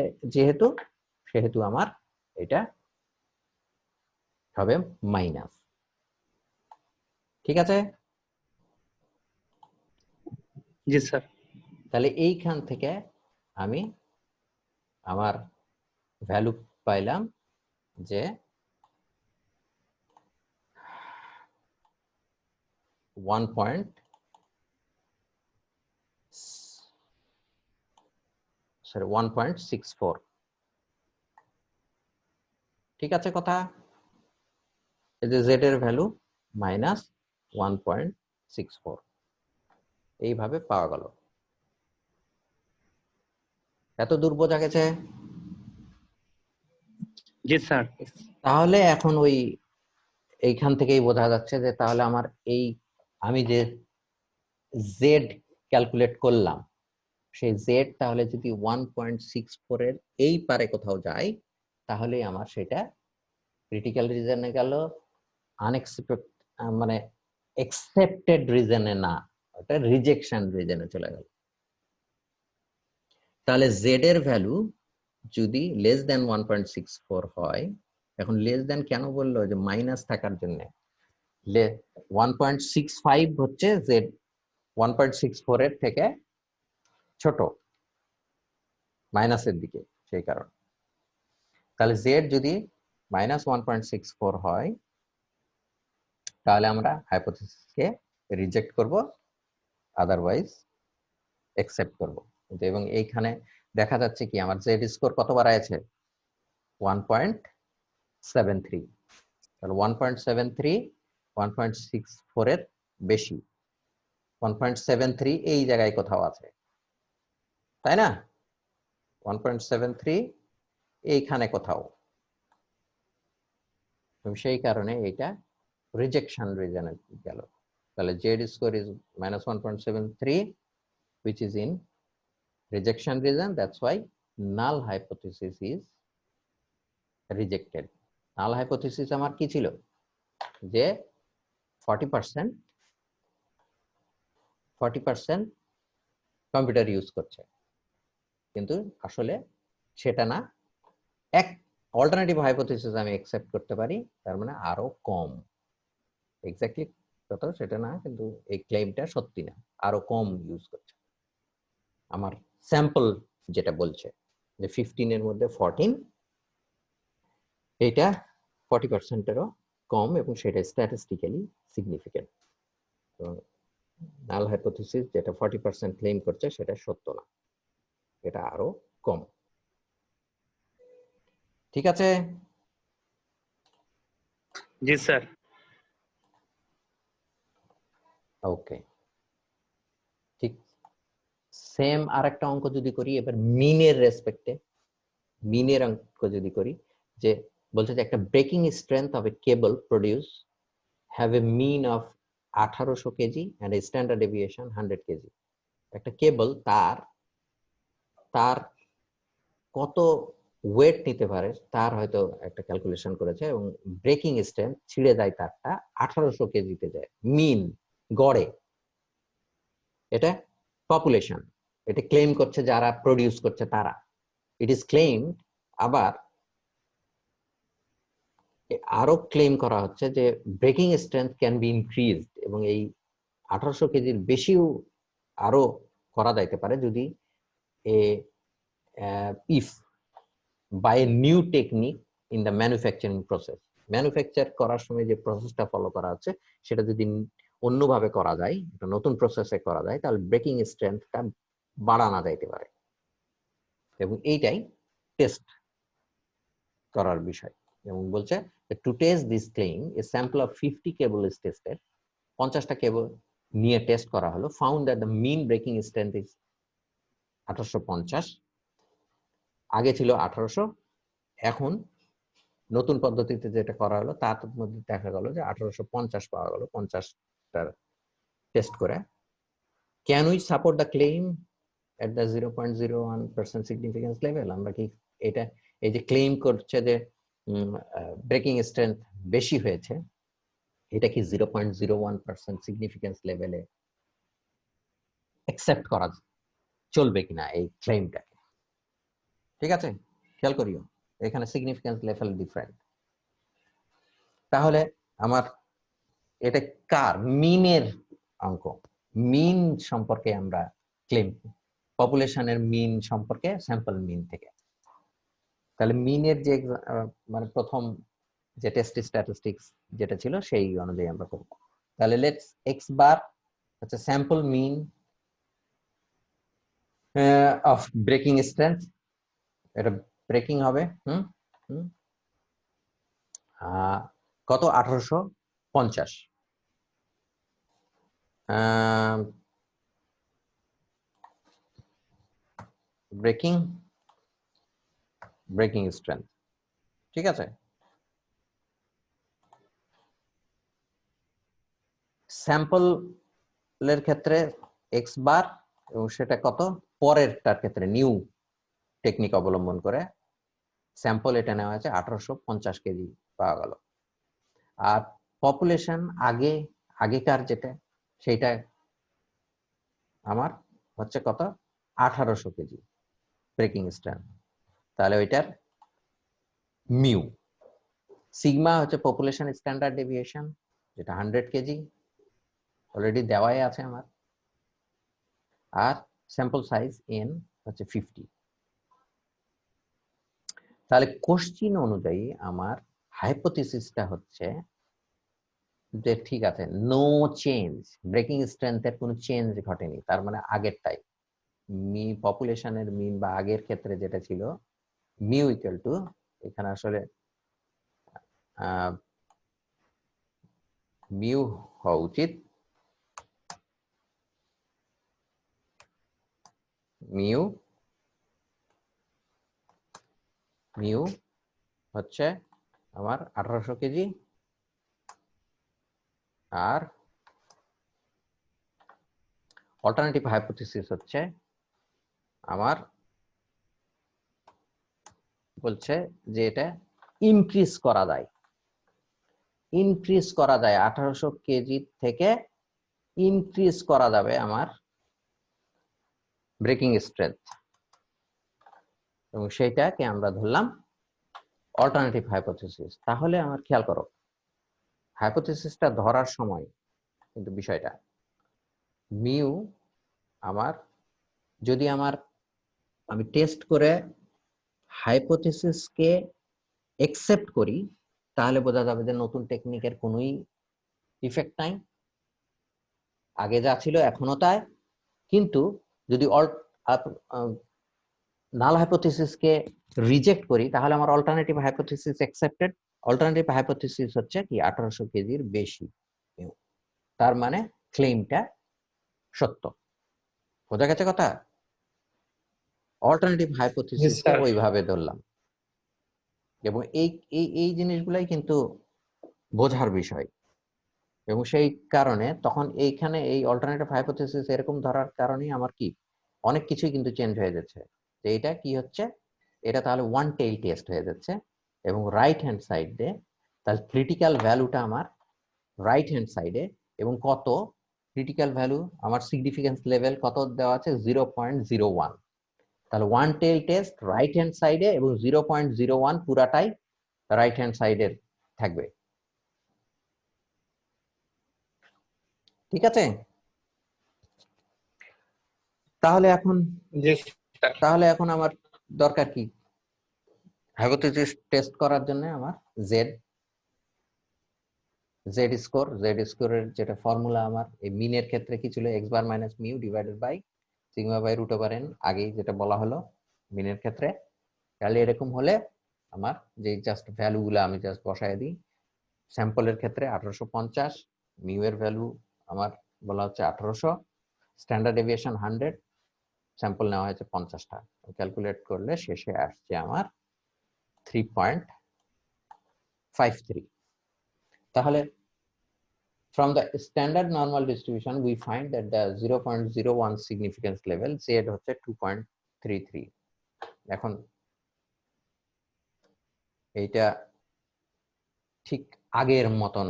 সেহেতু আমার এটা হবে মাইনাস ঠিক আছে জি স্যার। তাহলে এইখান থেকে আমি আমার ভ্যালু পাইলাম যে 1.64 ঠিক আছে কথা এই যে জেড এর ভ্যালু মাইনাস 1.64 এইভাবে পাওয়া গেল এত দূর বোঝা গেছে জি স্যার। তাহলে এখন এইখান থেকেই বোঝা যাচ্ছে যে তাহলে আমার আমি যে জেড ক্যালকুলেট করলাম সেই জেড তাহলে যদি 1.64 এর এই পারে কোথাও যায় তাহলে আমার সেটা ক্রিটিক্যাল রিজনে গেল আনএক্সপেক্টেড মানে এক্সেপ্টেড রিজনে না ওটা রিজেকশন রিজনে চলে গেল তাহলে জেড এর ভ্যালু যদি লেস দেন 1.64 হয় এখন লেস দেন কেন বললো যে মাইনাস থাকার জন্য 1.65 হচ্ছে জেড 1.64 এর থেকে ছোট মাইনাসের দিকে সেই কারণ তাহলে জেড যদি মাইনাস 1.64 হয় তাহলে আমরা হাইপোথিসিসকে রিজেক্ট করব আদারওয়াইজ অ্যাকসেপ্ট করব এবং এইখানে দেখা যাচ্ছে কি আমার জেড স্কোর কতবার আছে 1.73 তাহলে 1.73 1.64 এর বেশি 1.73 এই জায়গায় কোথাও আছে তাই না 1.73 এইখানে কোথাও সেই কারণে এটা রিজেকশন রিজনে গেল তাহলে Z score is -1.73 which is in rejection region that's why null hypothesis is rejected null hypothesis আমার কি ছিল যে 40% কম্পিউটার ইউজ করছে কিন্তু আসলে সেটা না এক অল্টারনেটিভ হাইপোথিসিস আমি অ্যাকসেপ্ট করতে পারি তার মানে আরো কম এক্স্যাক্টলি কত সেটা না কিন্তু এই ক্লেমটা সত্যি না আরো কম ইউজ করছে আমার স্যাম্পল যেটা বলছে যে 15 এর মধ্যে 14 এটা 40% এরও কম এবং সেটা স্ট্যাটিস্টিক্যালি সিগনিফিকেন্ট এবং নাল হাইপোথিসিস যেটা 40% ক্লেম করছে সেটা সত্য না এটা আরো কম ঠিক আছে জি স্যার। ওকে ঠিক সেম আরেকটা অঙ্ক যদি করি এবার মিনের রেসপেক্টে মিনের অঙ্ক যদি করি যে বলছে যে একটা breaking strength of a cable produce have a mean of 1800 KG and a standard deviation 100 KG একটা কেবল তার কত ওয়েট নিতে পারে তার হয়তো একটা ক্যালকুলেশন করেছে এবং ব্রেকিং স্ট্রেংথ ছিঁড়ে যায় তারটা 1800 কেজিতে যায় মিন গড়ে এটা পপুলেশন এটা ক্লেম করছে যারা প্রডিউস করছে তারা ইট ইজ ক্লেইমড আবার আরো ক্লেম করা হচ্ছে যে breaking strength can be increased এবং এই 1800 কেজির বেশিও আরো করা যাইতে পারে যদি if by a new technique in the manufacturing process manufacture করার সময় যে প্রসেসটা ফলো করা হচ্ছে সেটা যদি অন্যভাবে করা যায়, একটা নতুন প্রসেসে করা যায়, তাহলে ব্রেকিং স্ট্রেংথটা বাড়ানো যাইতে পারে। এবং এইটাই টেস্ট করার বিষয়। এবং বলছে to test this claim a sample of 50 cable is tested, 50টা কেবল নিয়ে টেস্ট করা হলো, found that the mean breaking strength is 1850, আগে ছিল 1800, এখন নতুন পদ্ধতিতে যেটা করা হলো তার মধ্যে দেখা গেল যে 1850 পাওয়া গেল 50টার টেস্ট করে। Can we support the claim at the 0.01% significance level? আমরা কি এটা, এই যে ক্লেইম করছে যে ব্রেকিং স্ট্রেংথ বেশি হয়েছে, এটা কি 0.01% সিগনিফিকেন্স লেভেলে অ্যাকসেপ্ট করা চলবে কিনা এই ক্লেইমটাকে? ঠিক আছে, খেয়াল করিও এখানে সিগনিফিকেন্স লেভেল ডিফারেন্ট। তাহলে আমার এটা কার মিনের অঙ্ক, মিন সম্পর্কে আমরা ক্লেম, পপুলেশনের মিন সম্পর্কে স্যাম্পল মিন থেকে। তাহলে মিনের যে মানে প্রথম যে টেস্ট স্ট্যাটিস্টিক্স যেটা ছিল সেই অনুযায়ী আমরা করব। তাহলে লেটস এক্স বার হচ্ছে sample mean of breaking strength, এটা ব্রেকিং হবে কত 1850, ব্রেকিং স্ট্রেংথ। ঠিক আছে, স্যাম্পলের ক্ষেত্রে এক্স বার, এবং সেটা কত পরেরটার ক্ষেত্রে নিউ টেকনিক অবলম্বন করে স্যাম্পল এটা নেওয়া হয়েছে 1850 কেজি পাওয়া গেল। আর পপুলেশন আগেকার যেটা সেইটা আমার হচ্ছে কত 1800 কেজি ব্রেকিং স্ট্রেংথ। তাহলে ওইটার মিউ, সিগমা হচ্ছে পপুলেশন স্ট্যান্ডার্ড ডেভিয়েশন, যেটা 100 কেজি অলরেডি দেওয়াই আছে আমার, আর স্যাম্পল সাইজ এন হচ্ছে 50। তাহলে কোশ্চিন অনুযায়ী আমার হাইপোথিসিসটা হচ্ছে যে ঠিক আছে, নো চেঞ্জ, ব্রেকিং স্ট্রেংথের কোনো চেঞ্জ ঘটেনি, তার মানে আগেরটাই পপুলেশনের মিন বা আগের ক্ষেত্রে যেটা ছিল মিউ ইকুয়াল টু, এখানে আসলে মিউ হওয়া উচিত মিউ হচ্ছে আমার 1800 কেজি, আর অল্টারনেটিভ হাইপোথিসিস হচ্ছে আমার বলছে যে এটা ইনক্রিজ করা যায়, 1800 কেজি থেকে ইনক্রিজ করা যাবে আমার ব্রেকিং স্ট্রেংথ, এবং সেইটাকে আমরা ধরলাম অল্টারনেটিভ হাইপোথিসিস। তাহলে আমার খেয়াল করো হাইপোথিসিসটা ধরার সময় কিন্তু বিষয়টা মিউ আমার, যদি আমি টেস্ট করে হাইপোথিসিসকে একসেপ্ট করি তাহলে বোঝা যাবে যে নতুন টেকনিকের কোনোই ইফেক্ট নাই, আগে যা ছিল এখনো তাই। কিন্তু যদি নাল হাইপোথিসিসকে রিজেক্ট করি তাহলে আমার alternative hypothesis accepted. Alternative hypothesis হচ্ছে কি 1800 কেজির বেশি, তার মানে ক্লেইমটা সত্য। বোঝা গেছে কথা? অল্টারনেটিভ হাইপোথিসিসটা ওইভাবে ধরলাম, এবং এই জিনিসগুলাই কিন্তু বোঝার বিষয়। এবং সেই কারণে তখন এইখানে এই অল্টারনেটিভ হাইপোথিসিস এরকম ধরার কারণেই আমার কি অনেক কিছুই কিন্তু চেঞ্জ হয়ে যাচ্ছে। যে এটা কি হচ্ছে, এটা তাহলে ওয়ান টেইল টেস্ট হয়ে যাচ্ছে, এবং রাইট হ্যান্ড সাইডে তাহলে ক্রিটিক্যাল ভ্যালুটা আমার রাইট হ্যান্ড সাইডে, এবং কত ক্রিটিক্যাল ভ্যালু আমার সিগনিফিকেন্স লেভেল কত দেওয়া আছে 0.01। তাহলে one tail test right hand সাইডে এবং 0.01 পুরাটাই রাইট হ্যান্ড সাইডের থাকবে। ঠিক আছে, তাহলে এখন আমার দরকার কি হাইপোথিসিস টেস্ট করার জন্য আমার জেড জেড স্কোরের যেটা ফর্মুলা আমার এই মিনের ক্ষেত্রে কি ছিল, X bar minus mu divided by sigma by root over N, আগেই যেটা বলা হলো মিনের ক্ষেত্রে। তাহলে এরকম হলে আমার যে জাস্ট ভ্যালুগুলো আমি জাস্ট বসায় দিই, স্যাম্পলের ক্ষেত্রে 1850, মিউ এর ভ্যালু আমার বলা হচ্ছে 1800, স্ট্যান্ডার্ড ডেভিয়েশন 100, স্যাম্পল নেওয়া হয়েছে 50টা, ক্যালকুলেট করলে শেষে আসছে আমার 3.53। তাহলে from the standard normal distribution we find that the 0.01 significance level z হচ্ছে 2.33। এখন এইটা ঠিক আগের মতন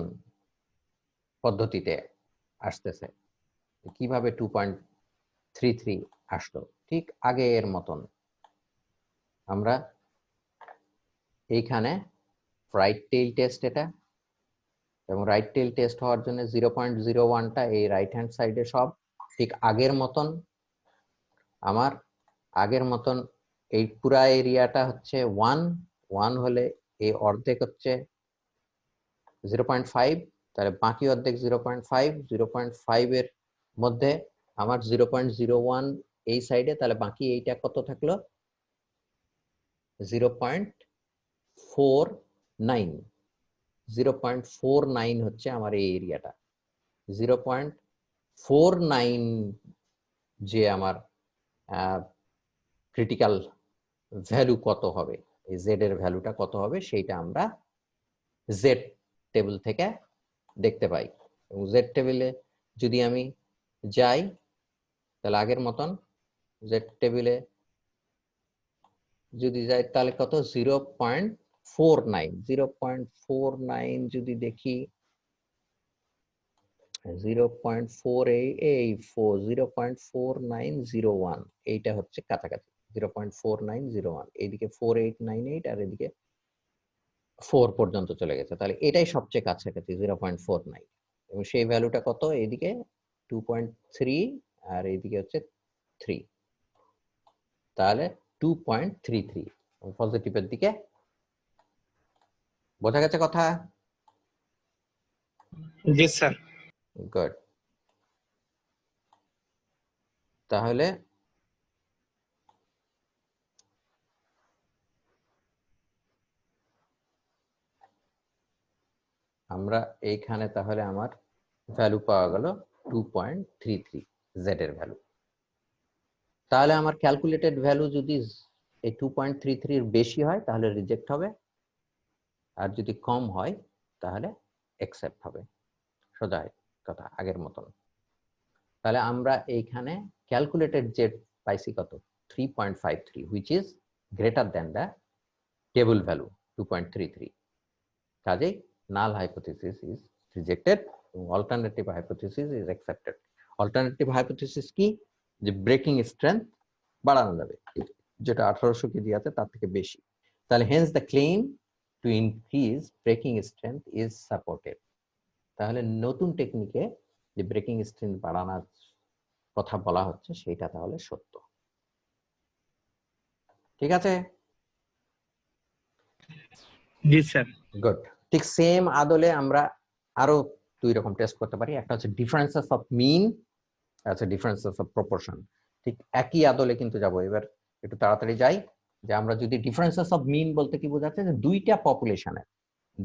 পদ্ধতিতে আসতেছে। কিভাবে 2.33 আসলো? ঠিক আগের মতন আমরা এইখানে রাইট টেইল টেস্ট, এটা এবং রাইট টেইল টেস্ট হওয়ার জন্য 0.01টা এই রাইট হ্যান্ড সাইডে সব ঠিক আগের মতন। আমার আগের মতন এই পুরা এরিয়াটা হচ্ছে 1 হলে এই অর্ধেক হচ্ছে 0.5, তাহলে বাকি অর্ধেক 0.5 এর মধ্যে আমার 0.01 এই সাইডে, তাহলে বাকি এইটা কত থাকলো 0.49। 0.49 হচ্ছে আমার এই এরিয়াটা। 0.49 যে আমার ক্রিটিক্যাল ভ্যালু কত হবে, এই জেড এর ভ্যালুটা কত হবে সেইটা আমরা জেড টেবিল থেকে দেখতে পাই। এবং জেড টেবিলে যদি আমি যাই তাহলে আগের মতন জেড টেবিলে যদি যাই তাহলে কত 0.49 যদি দেখি 0.4901 এইটা হচ্ছে কাছাকাছি 0.4901, এইদিকে 4898 আর এদিকে 4 পর্যন্ত চলে গেছে, তাহলে এটাই সবচেয়ে কাছাকাছি 0.49। এবং সেই ভ্যালুটা কত, এইদিকে 2.3 আর এইদিকে হচ্ছে 3, তাহলে 2.33 পজিটিভের দিকে। বোঝা গেছে কথা? জি স্যার। গুড। তাহলে আমরা এইখানে তাহলে আমার ভ্যালু পাওয়া গেল 2.33 জেড এর ভ্যালু। তাহলে আমার ক্যালকুলেটেড ভ্যালু যদি এই 2.33 এর বেশি হয় তাহলে রিজেক্ট হবে, আর যদি কম হয় তাহলে অ্যাকসেপ্ট হবে। সোজা কথা আগের মতন। তাহলে আমরা এইখানে ক্যালকুলেটেড জেড পাইছি কত 3.53, which is greater than the table value 2.33। কাজেই null hypothesis is rejected এবং alternative hypothesis is accepted। Alternative hypothesis কি, যে ব্রেকিং স্ট্রেংথ বাড়ানো যাবে, যেটা 1800 কেজি আছে তার থেকে বেশি। তাহলে hence the claim to increase breaking strength is supported। তাহলে নতুন টেকনিকে যে ব্রেকিং স্ট্রেংথ বাড়ানোর কথা বলা হচ্ছে সেটা তাহলে সত্য। ঠিক আছে? জি স্যার। গুড। ঠিক সেম আদলে আমরা আরো দুই রকম টেস্ট করতে পারি, একটা হচ্ছে ডিফারেন্সেস অফ মিন, আচ্ছা ডিফারেন্সেস অফ প্রপোর্শন। ঠিক একই আদলে কিন্তু যাব। এবার একটু তাড়াতাড়ি যাই, যে আমরা যদি ডিফারেন্সেস অফ মিন বলতে কি বোঝাচ্ছে, যে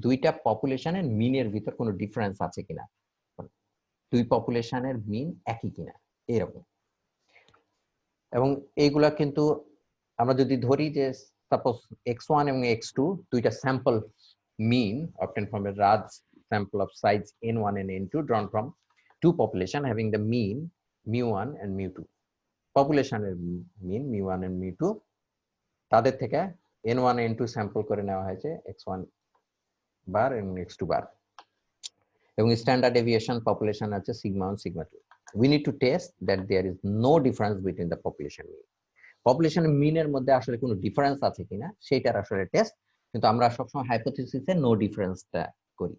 দুইটা পপুলেশনের মিনের ভিতর কোনো ডিফারেন্স আছে কিনা, দুই পপুলেশনের মিন একই কিনা এরকম। এবং এইগুলা কিন্তু আমরা যদি ধরি যে সাপোজ x1 এবং x2 দুইটা sample mean obtained from a large sample of size n1 and n2 drawn from two population having the mean mu1 and mu2। পপুলেশনের মিন mu1 and mu2, তাদের থেকে n1 n2 স্যাম্পল করে নেওয়া হয়েছে x1 বার এবং x2 বার, এবং standard deviation population আছে sigma 1 sigma 2। we need to test that there is no difference between the population mean। পপুলেশনের মিনের মধ্যে আসলে কোনো ডিফারেন্স আছে কিনা সেটার আসলে টেস্ট, কিন্তু আমরা সবসময় হাইপোথিসিসে নো ডিফারেন্সটা করি।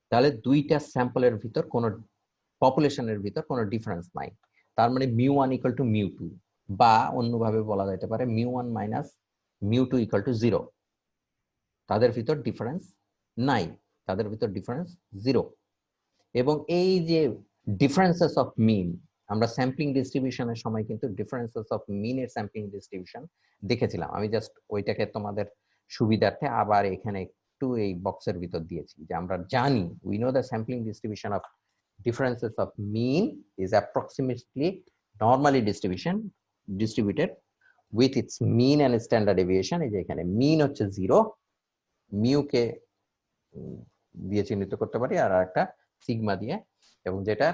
তাহলে দুইটা স্যাম্পলের ভিতর কোনো পপুলেশনের ভিতর কোনো ডিফারেন্স নাই, তার মানে mu1 ইকুয়াল টু mu2, বা অন্যভাবে বলা যেতে পারে mu1 minus mu2 equal to 0। তাদের ভিতর ডিফারেন্স নাই, তাদের ভিতর ডিফারেন্স 0। এবং এই যে ডিফারেন্সেস অফ মিন, আমরা স্যাম্পলিং ডিস্ট্রিবিউশনের সময় কিন্তু ডিফারেন্সেস অফ মিনের স্যাম্পলিং ডিস্ট্রিবিউশন দেখেছিলাম। আমি জাস্ট ওইটাকে তোমাদের সুবিধার্থে আবার এখানে একটু এই বক্সের ভিতর দিয়েছি যে আমরা জানি, we know the sampling distribution of differences of mean is approximately normally distributed with its mean and standard deviation। এই যে এখানে মিন হচ্ছে 0, মিউ কে দিয়ে চিহ্নিত করতে পারি আর একটা সিগমা দিয়ে, এবং যেটা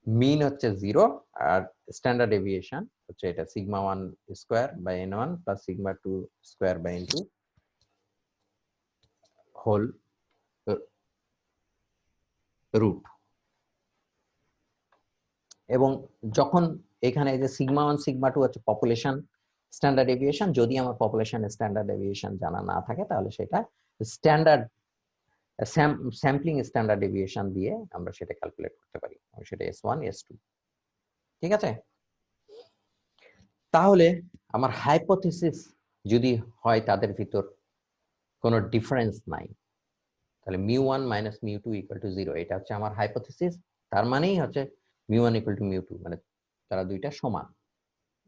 মিন হচ্ছে 0 আর স্ট্যান্ডার্ড ডেভিয়েশন হচ্ছে এটা sigma 1 square by n1 plus sigma 2 square by n2 whole root. এবং যখন এখানে এই যে সিগমা 1 সিগমা 2 হচ্ছে পপুলেশন স্ট্যান্ডার্ড ডেভিয়েশন, যদি আমার পপুলেশন স্ট্যান্ডার্ড ডেভিয়েশন জানা না থাকে তাহলে সেটা স্ট্যান্ডার্ড স্যাম্পলিং স্ট্যান্ডার্ড ডেভিয়েশন দিয়ে আমরা সেটা ক্যালকুলেট করতে পারি, সেটা S1 S2। ঠিক আছে, তাহলে আমার হাইপোথিসিস যদি হয় তাদের ভিতর কোনো ডিফারেন্স নাই, তাহলে μ1 মাইনাস μ2 ইকুয়াল টু 0, এটা হচ্ছে আমার হাইপোথিসিস। তার মানেই হচ্ছে μ1 ইকুয়াল টু μ2, মানে তারা দুইটা সমান,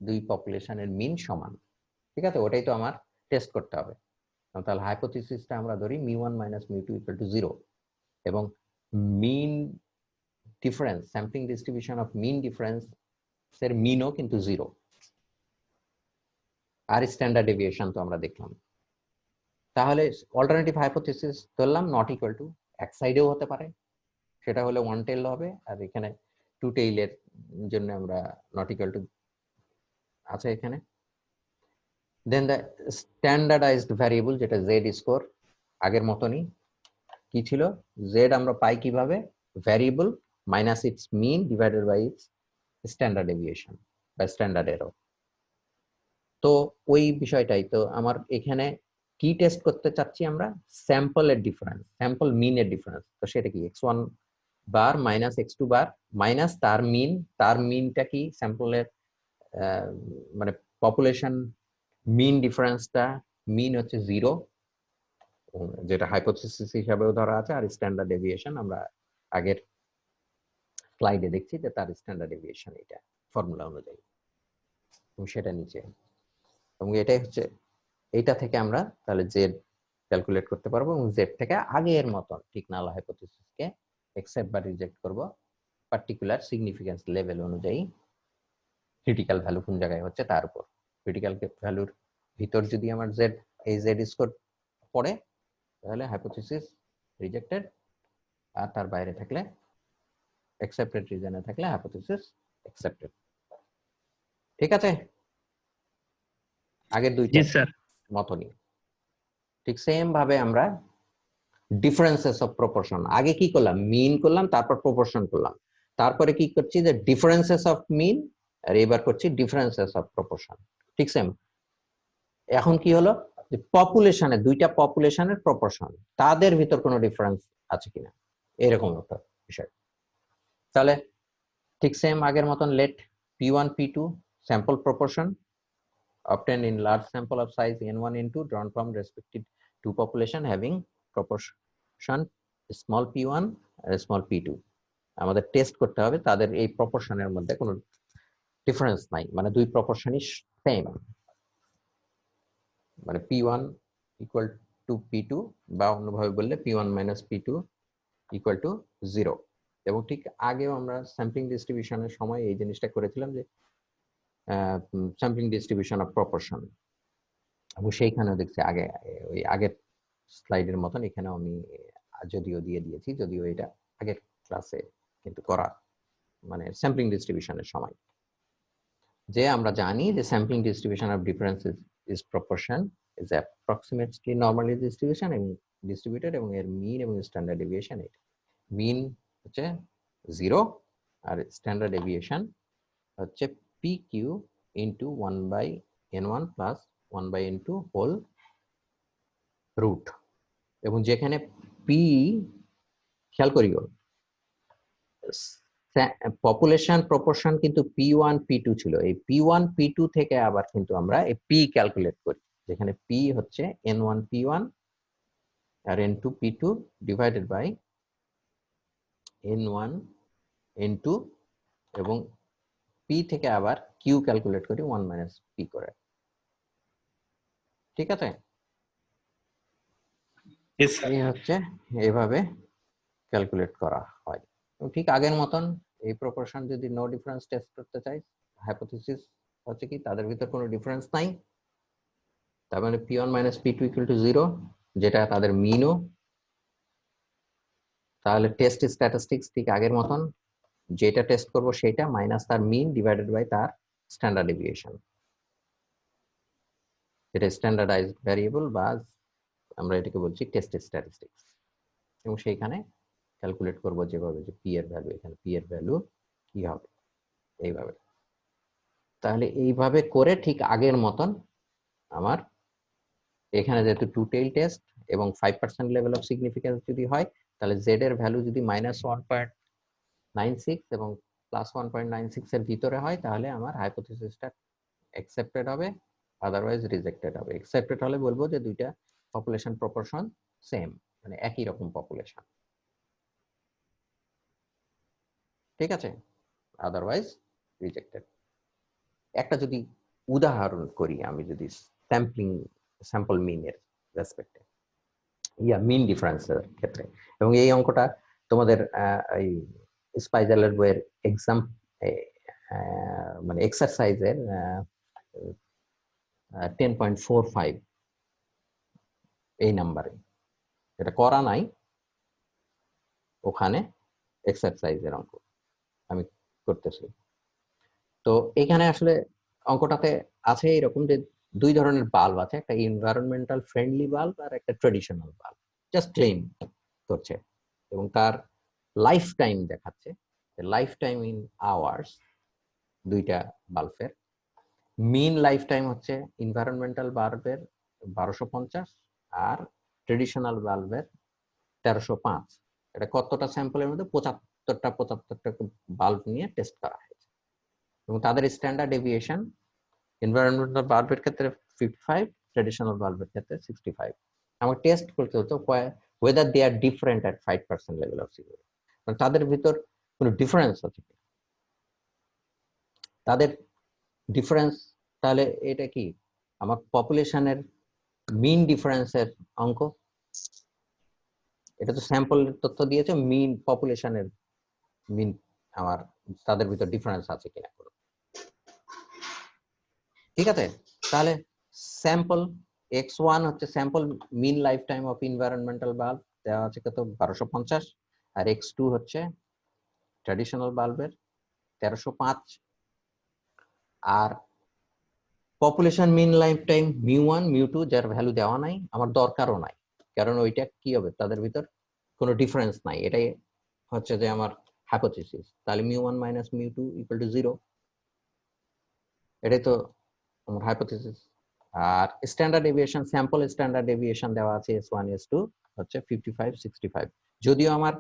দুই পপুলেশনের মিন সমান। ঠিক আছে, ওটাই তো আমার টেস্ট করতে হবে। তাহলে হাইপোথিসিসটা আমরা ধরি μ1 মাইনাস μ2 ইকুয়াল টু 0, এবং mean difference, sampling distribution of mean difference এর মিনও কিন্তু 0। আর স্ট্যান্ডার্ড ডেভিয়েশন তো আমরা দেখলাম। তাহলে অল্টারনেটিভ হাইপোথিসিস ধরলাম নট ইকুয়াল টু, এক সাইডেও হতে পারে, সেটা হলে ওয়ান টেল হবে, আর এখানে টু টেইলের জন্য আমরা নট ইকুয়াল টু আছে এখানে। দেন দ্য স্ট্যান্ডার্ডাইজড ভ্যারিয়েবল যেটা জেড স্কোর, আগের মতনই কি ছিল, জেড আমরা পাই কিভাবে, variable minus its mean divided by its standard deviation বা স্ট্যান্ডার্ড এরর। তো ওই বিষয়টাই তো আমার এখানে কি টেস্ট করতে চাচ্ছি আমরা, স্যাম্পলের ডিফারেন্স, স্যাম্পল মিনের ডিফারেন্স। তো সেটা কি x1 bar minus x2 bar minus তার মিন, তার মিনটা কি স্যাম্পলের মানে পপুলেশন মিন ডিফারেন্সটা, মিন হচ্ছে 0 যেটা হাইপোথিসিস হিসাবেও ধরা আছে, আর স্ট্যান্ডার্ড ডেভিয়েশন আমরা আগের স্লাইডে দেখছি যে তার স্ট্যান্ডার্ড ডেভিয়েশন এটা ফর্মুলা অনুযায়ী, এবং সেটা নিচে, এবং এটাই হচ্ছে, এইটা থেকে আমরা তাহলে জেড ক্যালকুলেট করতে পারবো, এবং জেড থেকে আগের মতন ঠিক নাল হাইপোথিসিসকে অ্যাকসেপ্ট বা রিজেক্ট করব পার্টিকুলার সিগনিফিকেন্স লেভেল অনুযায়ী, ক্রিটিক্যাল ভ্যালু কোন জায়গায় হচ্ছে তার উপর। ক্রিটিক্যাল ভ্যালুর ভিতর যদি আমার জেড, এই জেড স্কোর পড়ে তাহলে হাইপোথিসিস রিজেক্টেড, আর তার বাইরে থাকলে অ্যাকসেপ্টেড রিজনে থাকলে হাইপোথিসিস অ্যাকসেপ্টেড। ঠিক আছে, আগের দুইটা মতনই ঠিক সেম ভাবে আমরা ডিফারেন্সেস অফ প্রপোর্শন, আগে কি করলাম, মিন করলাম, তারপর প্রপোর্শন করলাম, তারপরে কি করছি যে ডিফারেন্সেস অফ মিন, আর এবার করছি ডিফারেন্সেস অফ প্রপোর্শন। ঠিক সেম, এখন কি হলো যে পপুলেশনে, দুইটা পপুলেশনের প্রপোর্শন, তাদের ভিতর কোনো ডিফারেন্স আছে কিনা, এরকম একটা বিষয়। তাহলে ঠিক সেম আগের মতন late p1 p2 sample proportion obtained in large sample of size n1 n2 drawn from respective two population having proportion small p1 and small p2। আমাদের টেস্ট করতে হবে তাদের এই প্রপোর্শনের মধ্যে কোনো ডিফারেন্স নাই, মানে দুই প্রপোর্শনই সেম, মানে p1 ইকুয়াল টু p2, বা অন্যভাবে বললে p1 minus p2 equal to 0। এবং ঠিক আগেও আমরা স্যাম্পলিং ডিস্ট্রিবিউশনের সময় এই জিনিসটা করেছিলাম যে স্যাম্পলিং ডিস্ট্রিবিউশন অফ প্রপোর্শন, এবং সেইখানেও দেখছি আগে ওই আগের স্লাইডের মতন এখানেও আমি যদিও দিয়ে দিয়েছি, যদিও এটা আগের ক্লাসে কিন্তু করা, মানে স্যাম্পলিং ডিস্ট্রিবিউশনের সময়, যে আমরা জানি যে sampling distribution of differences is proportion is approximately normally distribution এবং ডিস্ট্রিবিউটেড, এবং এর মিন এবং স্ট্যান্ডার্ড ডেভিয়েশন, এটা মিন হচ্ছে 0 আর স্ট্যান্ডার্ড ডেভিয়েশন হচ্ছে pq into 1/n1 plus 1/n2 whole root. এবং যেখানে p, খেয়াল করিও পপুলেশন প্রপোর্শন কিন্তু p1 p2 ছিল, এই p1 p2 থেকে আবার কিন্তু আমরা এই p ক্যালকুলেট করি, যেখানে p হচ্ছে n1 p1 R n2 p2 divided by n1 n2 এবং p থেকে আবার q ক্যালকুলেট করি 1 মাইনাস p করে। ঠিক আছে, Yes, sir. এই হচ্ছে এইভাবে ক্যালকুলেট করা হয়। এবং ঠিক আগের মতন এই প্রপোর্শন যদি নো ডিফারেন্স টেস্ট করতে চাই, হাইপোথিসিস হচ্ছে কি তাদের ভিতর কোনো ডিফারেন্স নাই, তার মানে p1 minus p2 equal to 0, যেটা তাদের মিনও। তাহলে টেস্ট স্ট্যাটিস্টিক্স ঠিক আগের মতন, যেটা টেস্ট করব সেটা মাইনাস তার মিন ডিভাইডেড বাই তার স্ট্যান্ডার্ড ডেভিয়েশন, এটা স্ট্যান্ডার্ডাইজড ভ্যারিয়েবল বা আমরা এটাকে বলছি টেস্ট স্ট্যাটিস্টিক্স। এবং সেইখানে ক্যালকুলেট করব যেভাবে, যে পি এর ভ্যালু, এখানে পি এর ভ্যালু কি হবে এইভাবে। তাহলে এইভাবে করে ঠিক আগের মতন আমার এখানে যেহেতু টু টেইল টেস্ট এবং 5% লেভেল অফ সিগনিফিকেন্স যদি হয়, তাহলে জেড এর ভ্যালু যদি -1.96 এবং +1.96 এর ভিতরে হয়, তাহলে আমার হাইপোথিসিসটা অ্যাকসেপ্টেড হবে, আদারওয়াইজ রিজেক্টেড হবে। অ্যাকসেপ্টেড হলে বলবো যে দুইটা পপুলেশন প্রপোর্শন সেম, মানে একই রকম পপুলেশন। ঠিক আছে, আদারওয়াইজ রিজেক্টেড। একটা যদি উদাহরণ করি, আমি যদি স্যাম্পল মিনের রেসপেক্টে, মিন ডিফারেন্সের ক্ষেত্রে, এবং এই অঙ্কটা তোমাদের এই স্পাইজালের বইয়ের এক্সাম মানে এক্সারসাইজের 10.45 এই নাম্বারে, এটা করা নাই, ওখানে এক্সারসাইজের অঙ্ক আমি করতেছি। তো এখানে আসলে অঙ্কটাতে আছে এরকম যে দুই ধরনের বাল্ব আছে, একটা এনভায়রনমেন্টাল ফ্রেন্ডলি বাল্ব আর একটা ট্রেডিশনাল বাল্ব, জাস্ট ক্লেম করছে, এবং তার লাইফ টাইম দেখাচ্ছে, লাইফ টাইম ইন আওয়ার্স দুইটা বাল্বের। মিন লাইফ টাইম হচ্ছে এনভায়রনমেন্টাল বাল্বের 1250 আর ট্রেডিশনাল বাল্বের 1305। এটা কতটা স্যাম্পলের মধ্যে 75টা বাল্ব নিয়ে টেস্ট করা হয়েছে, এবং তাদের স্ট্যান্ডার্ড ডেভিয়েশন এনভায়রনমেন্টাল বাল্বের ক্ষেত্রে 55, ট্রেডিশনাল বাল্বের ক্ষেত্রে 65। আমাকে টেস্ট করতে হতো whether they are different at 5% level of severity, মানে তাদের ভিতর কোনো ডিফারেন্স আছে কি, তাদের ডিফারেন্স। তাহলে এটা কি আমার পপুলেশনের মিন ডিফারেন্সের অঙ্ক, এটা তো স্যাম্পলের তথ্য দিয়েছে, মিন পপুলেশনের মিন আমার তাদের ভিতর ডিফারেন্স আছে কিনা। ঠিক আছে, তাহলে স্যাম্পল x1 হচ্ছে sample mean life time of environmental bulb, দেওয়া আছে কত 1250, আর x2 হচ্ছে ট্র্যাডিশনাল বাল্বের 1305, আর পপুলেশন মিন লাইফ টাইম μ1 μ2 যার ভ্যালু দেওয়া নাই, আমার দরকারও নাই, কারণ ওইটা কি হবে, তাদের ভিতর কোনো ডিফারেন্স নাই, এটাই হচ্ছে যে আমার হাইপোথিসিস। তাহলে μ1 মাইনাস μ2 ইকুয়াল টু 0, এটাই তো আমার হাইপোথিসিস। আর standard deviation, sample standard deviation দেওয়া আছে s1 s2 হচ্ছে 55 65, যদিও আমার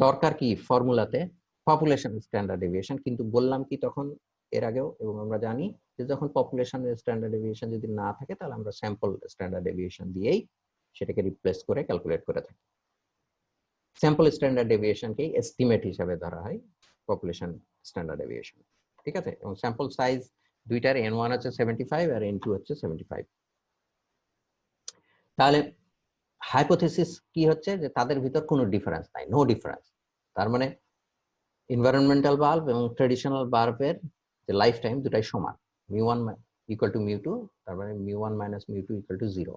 দরকার কি ফর্মুলাতে পপুলেশন স্ট্যান্ডার্ড ডেভিয়েশন, কিন্তু বললাম কি তখন এর আগেও, এবং আমরা জানি যে যখন পপুলেশন স্ট্যান্ডার্ড ডেভিয়েশন যদি না থাকে, তাহলে আমরা স্যাম্পল স্ট্যান্ডার্ড ডেভিয়েশন দিয়েই সেটাকে রিপ্লেস করে ক্যালকুলেট করে থাকি। স্যাম্পল স্ট্যান্ডার্ড ডেভিয়েশনকে এস্টিমেট হিসাবে ধরা হয় পপুলেশন স্ট্যান্ডার্ড ডেভিয়েশন। ঠিক আছে, এবং স্যাম্পল সাইজ দুইটার n1 হচ্ছে 75 আর n2 হচ্ছে 75। তাহলে হাইপোথিসিস কি হচ্ছে, যে তাদের ভিতর কোনো ডিফারেন্স নাই, নো ডিফারেন্স। তার মানে এনভায়রনমেন্টাল বাল্ব এবং ট্রেডিশনাল বাল্বের যে লাইফ টাইম দুটাই সমান, μ1 ইকুয়াল টু μ2, তার মানে μ1 মাইনাস μ2 ইকুয়াল টু 0,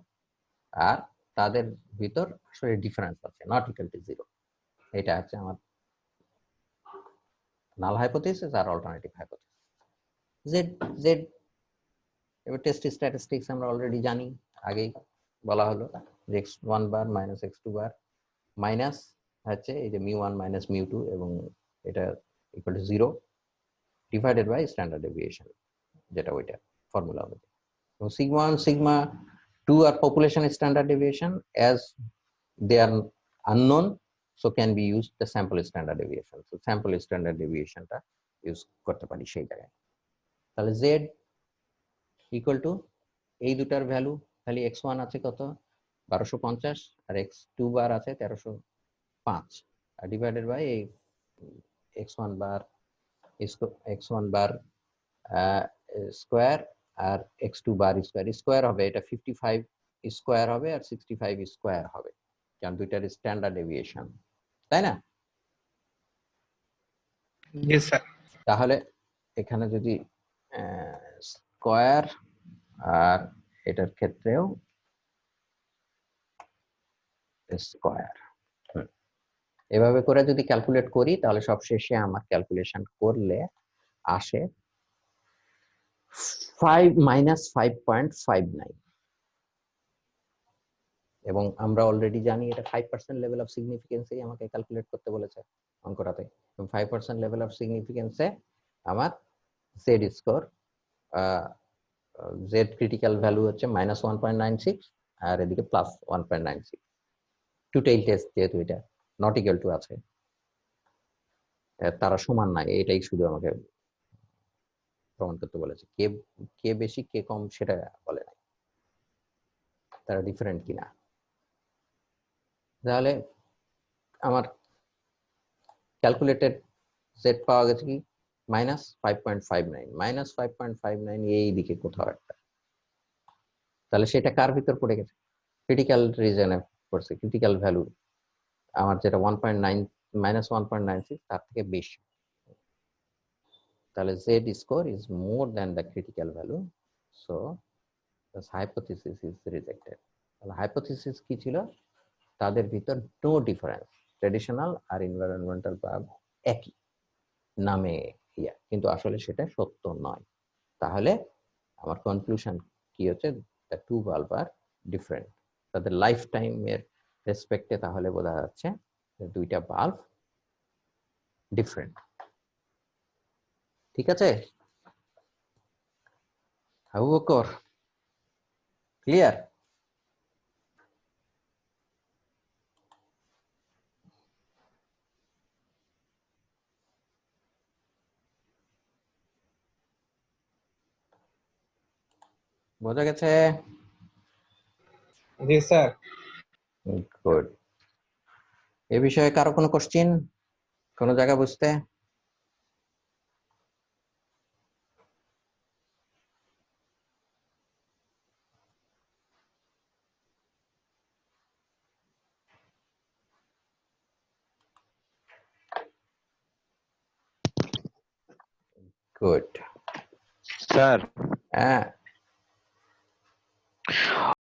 আর তাদের ভিতর আসলে ডিফারেন্স আছে, নট ইকুয়াল টু 0। এটা হচ্ছে আমার নাল হাইপোথিসিস আর অল্টারনেটিভ হাইপোথিসিস। জেড জেড এবার টেস্ট স্ট্যাটিস্টিক্স আমরা অলরেডি জানি, আগেই বলা হলো, x1 bar minus x2 bar minus হচ্ছে এই যে μ1 মাইনাস μ2, এবং এটা equal to 0 divided by standard deviation, যেটা ওইটা ফর্মুলা অনুযায়ী। এবং সিগমা 1 সিগমা 2 আর population standard deviation as they are unknown, so can be use the sample standard deviation, so sample standard ডেভিয়েশনটা ইউজ করতে পারি সেই জায়গায়। তাহলে জেড ইকুয়াল টু এই দুটার ভ্যালু, তাহলে x1 আছে কত 1250 আর x2 বার আছে 1305 আর ডিভাইডেড বাই এই x1 বার x1 বার স্কয়ার আর x2 বার স্কয়ার হবে, এটা 55 স্কয়ার হবে আর 65 স্কয়ার হবে, কারণ দুইটার স্ট্যান্ডার্ড ডেভিয়েশন, তাই না? জি স্যার। তাহলে এখানে যদি স্কয়ার আর এটার ক্ষেত্রেও স্কয়ার, এভাবে করে যদি ক্যালকুলেট করি তাহলে সবশেষে আমার ক্যালকুলেশন করলে আসে 5-5.59, এবং আমরা অলরেডি জানি এটা 5% লেভেল অফ সিগনিফিকেন্সেই আমাকে ক্যালকুলেট করতে বলেছে অঙ্কটাতে। 5% লেভেল অফ সিগনিফিকেন্সে আমার Z score, Z critical value হচ্ছে -1.96 আর এদিকে +1.96, টু টেইল টেস্ট, যেহেতু এটা নট ইকুয়াল টু আছে, তারা সমান নাই, এটাই শুধু আমাকে প্রমাণ করতে বলেছে। কে বেশি কে কম সেটা বলে নাই, তারা ডিফারেন্ট কিনা। তাহলে আমার ক্যালকুলেটেড জেড পাওয়া গেছে কি -5.59, এই দিকে কোথাও একটা, তাহলে সেটা কার ভিতর পড়ে গেছে? ক্রিটিক্যাল রিজনে পড়ছে, ক্রিটিক্যাল ভ্যালু আমার যেটা 1.96 তার থেকে বেশি, তাহলে Z score is more than the critical value, so this hypothesis is rejected. তাহলে হাইপোথিসিস কি ছিল? তাদের ভিতর নো ডিফারেন্স, ট্রেডিশনাল আর এনভায়রনমেন্টাল ভার্ব একই নামে ইয়া, কিন্তু আসলে সেটা সত্য নয়। তাহলে আমার কনক্লুশন কি হচ্ছে? The two verb are different, তাদের লাইফ টাইমের রেসপেক্টে তাহলে বোঝা যাচ্ছে যে দুইটা ভার্ব ডিফারেন্ট। ঠিক আছে আবু বকর, ক্লিয়ার? বোঝা গেছে? জি স্যার। গুড। এ বিষয়ে কারো কোনো কোশ্চিন, কোনো জায়গা বুঝতে? গুড। স্যার হ্যাঁ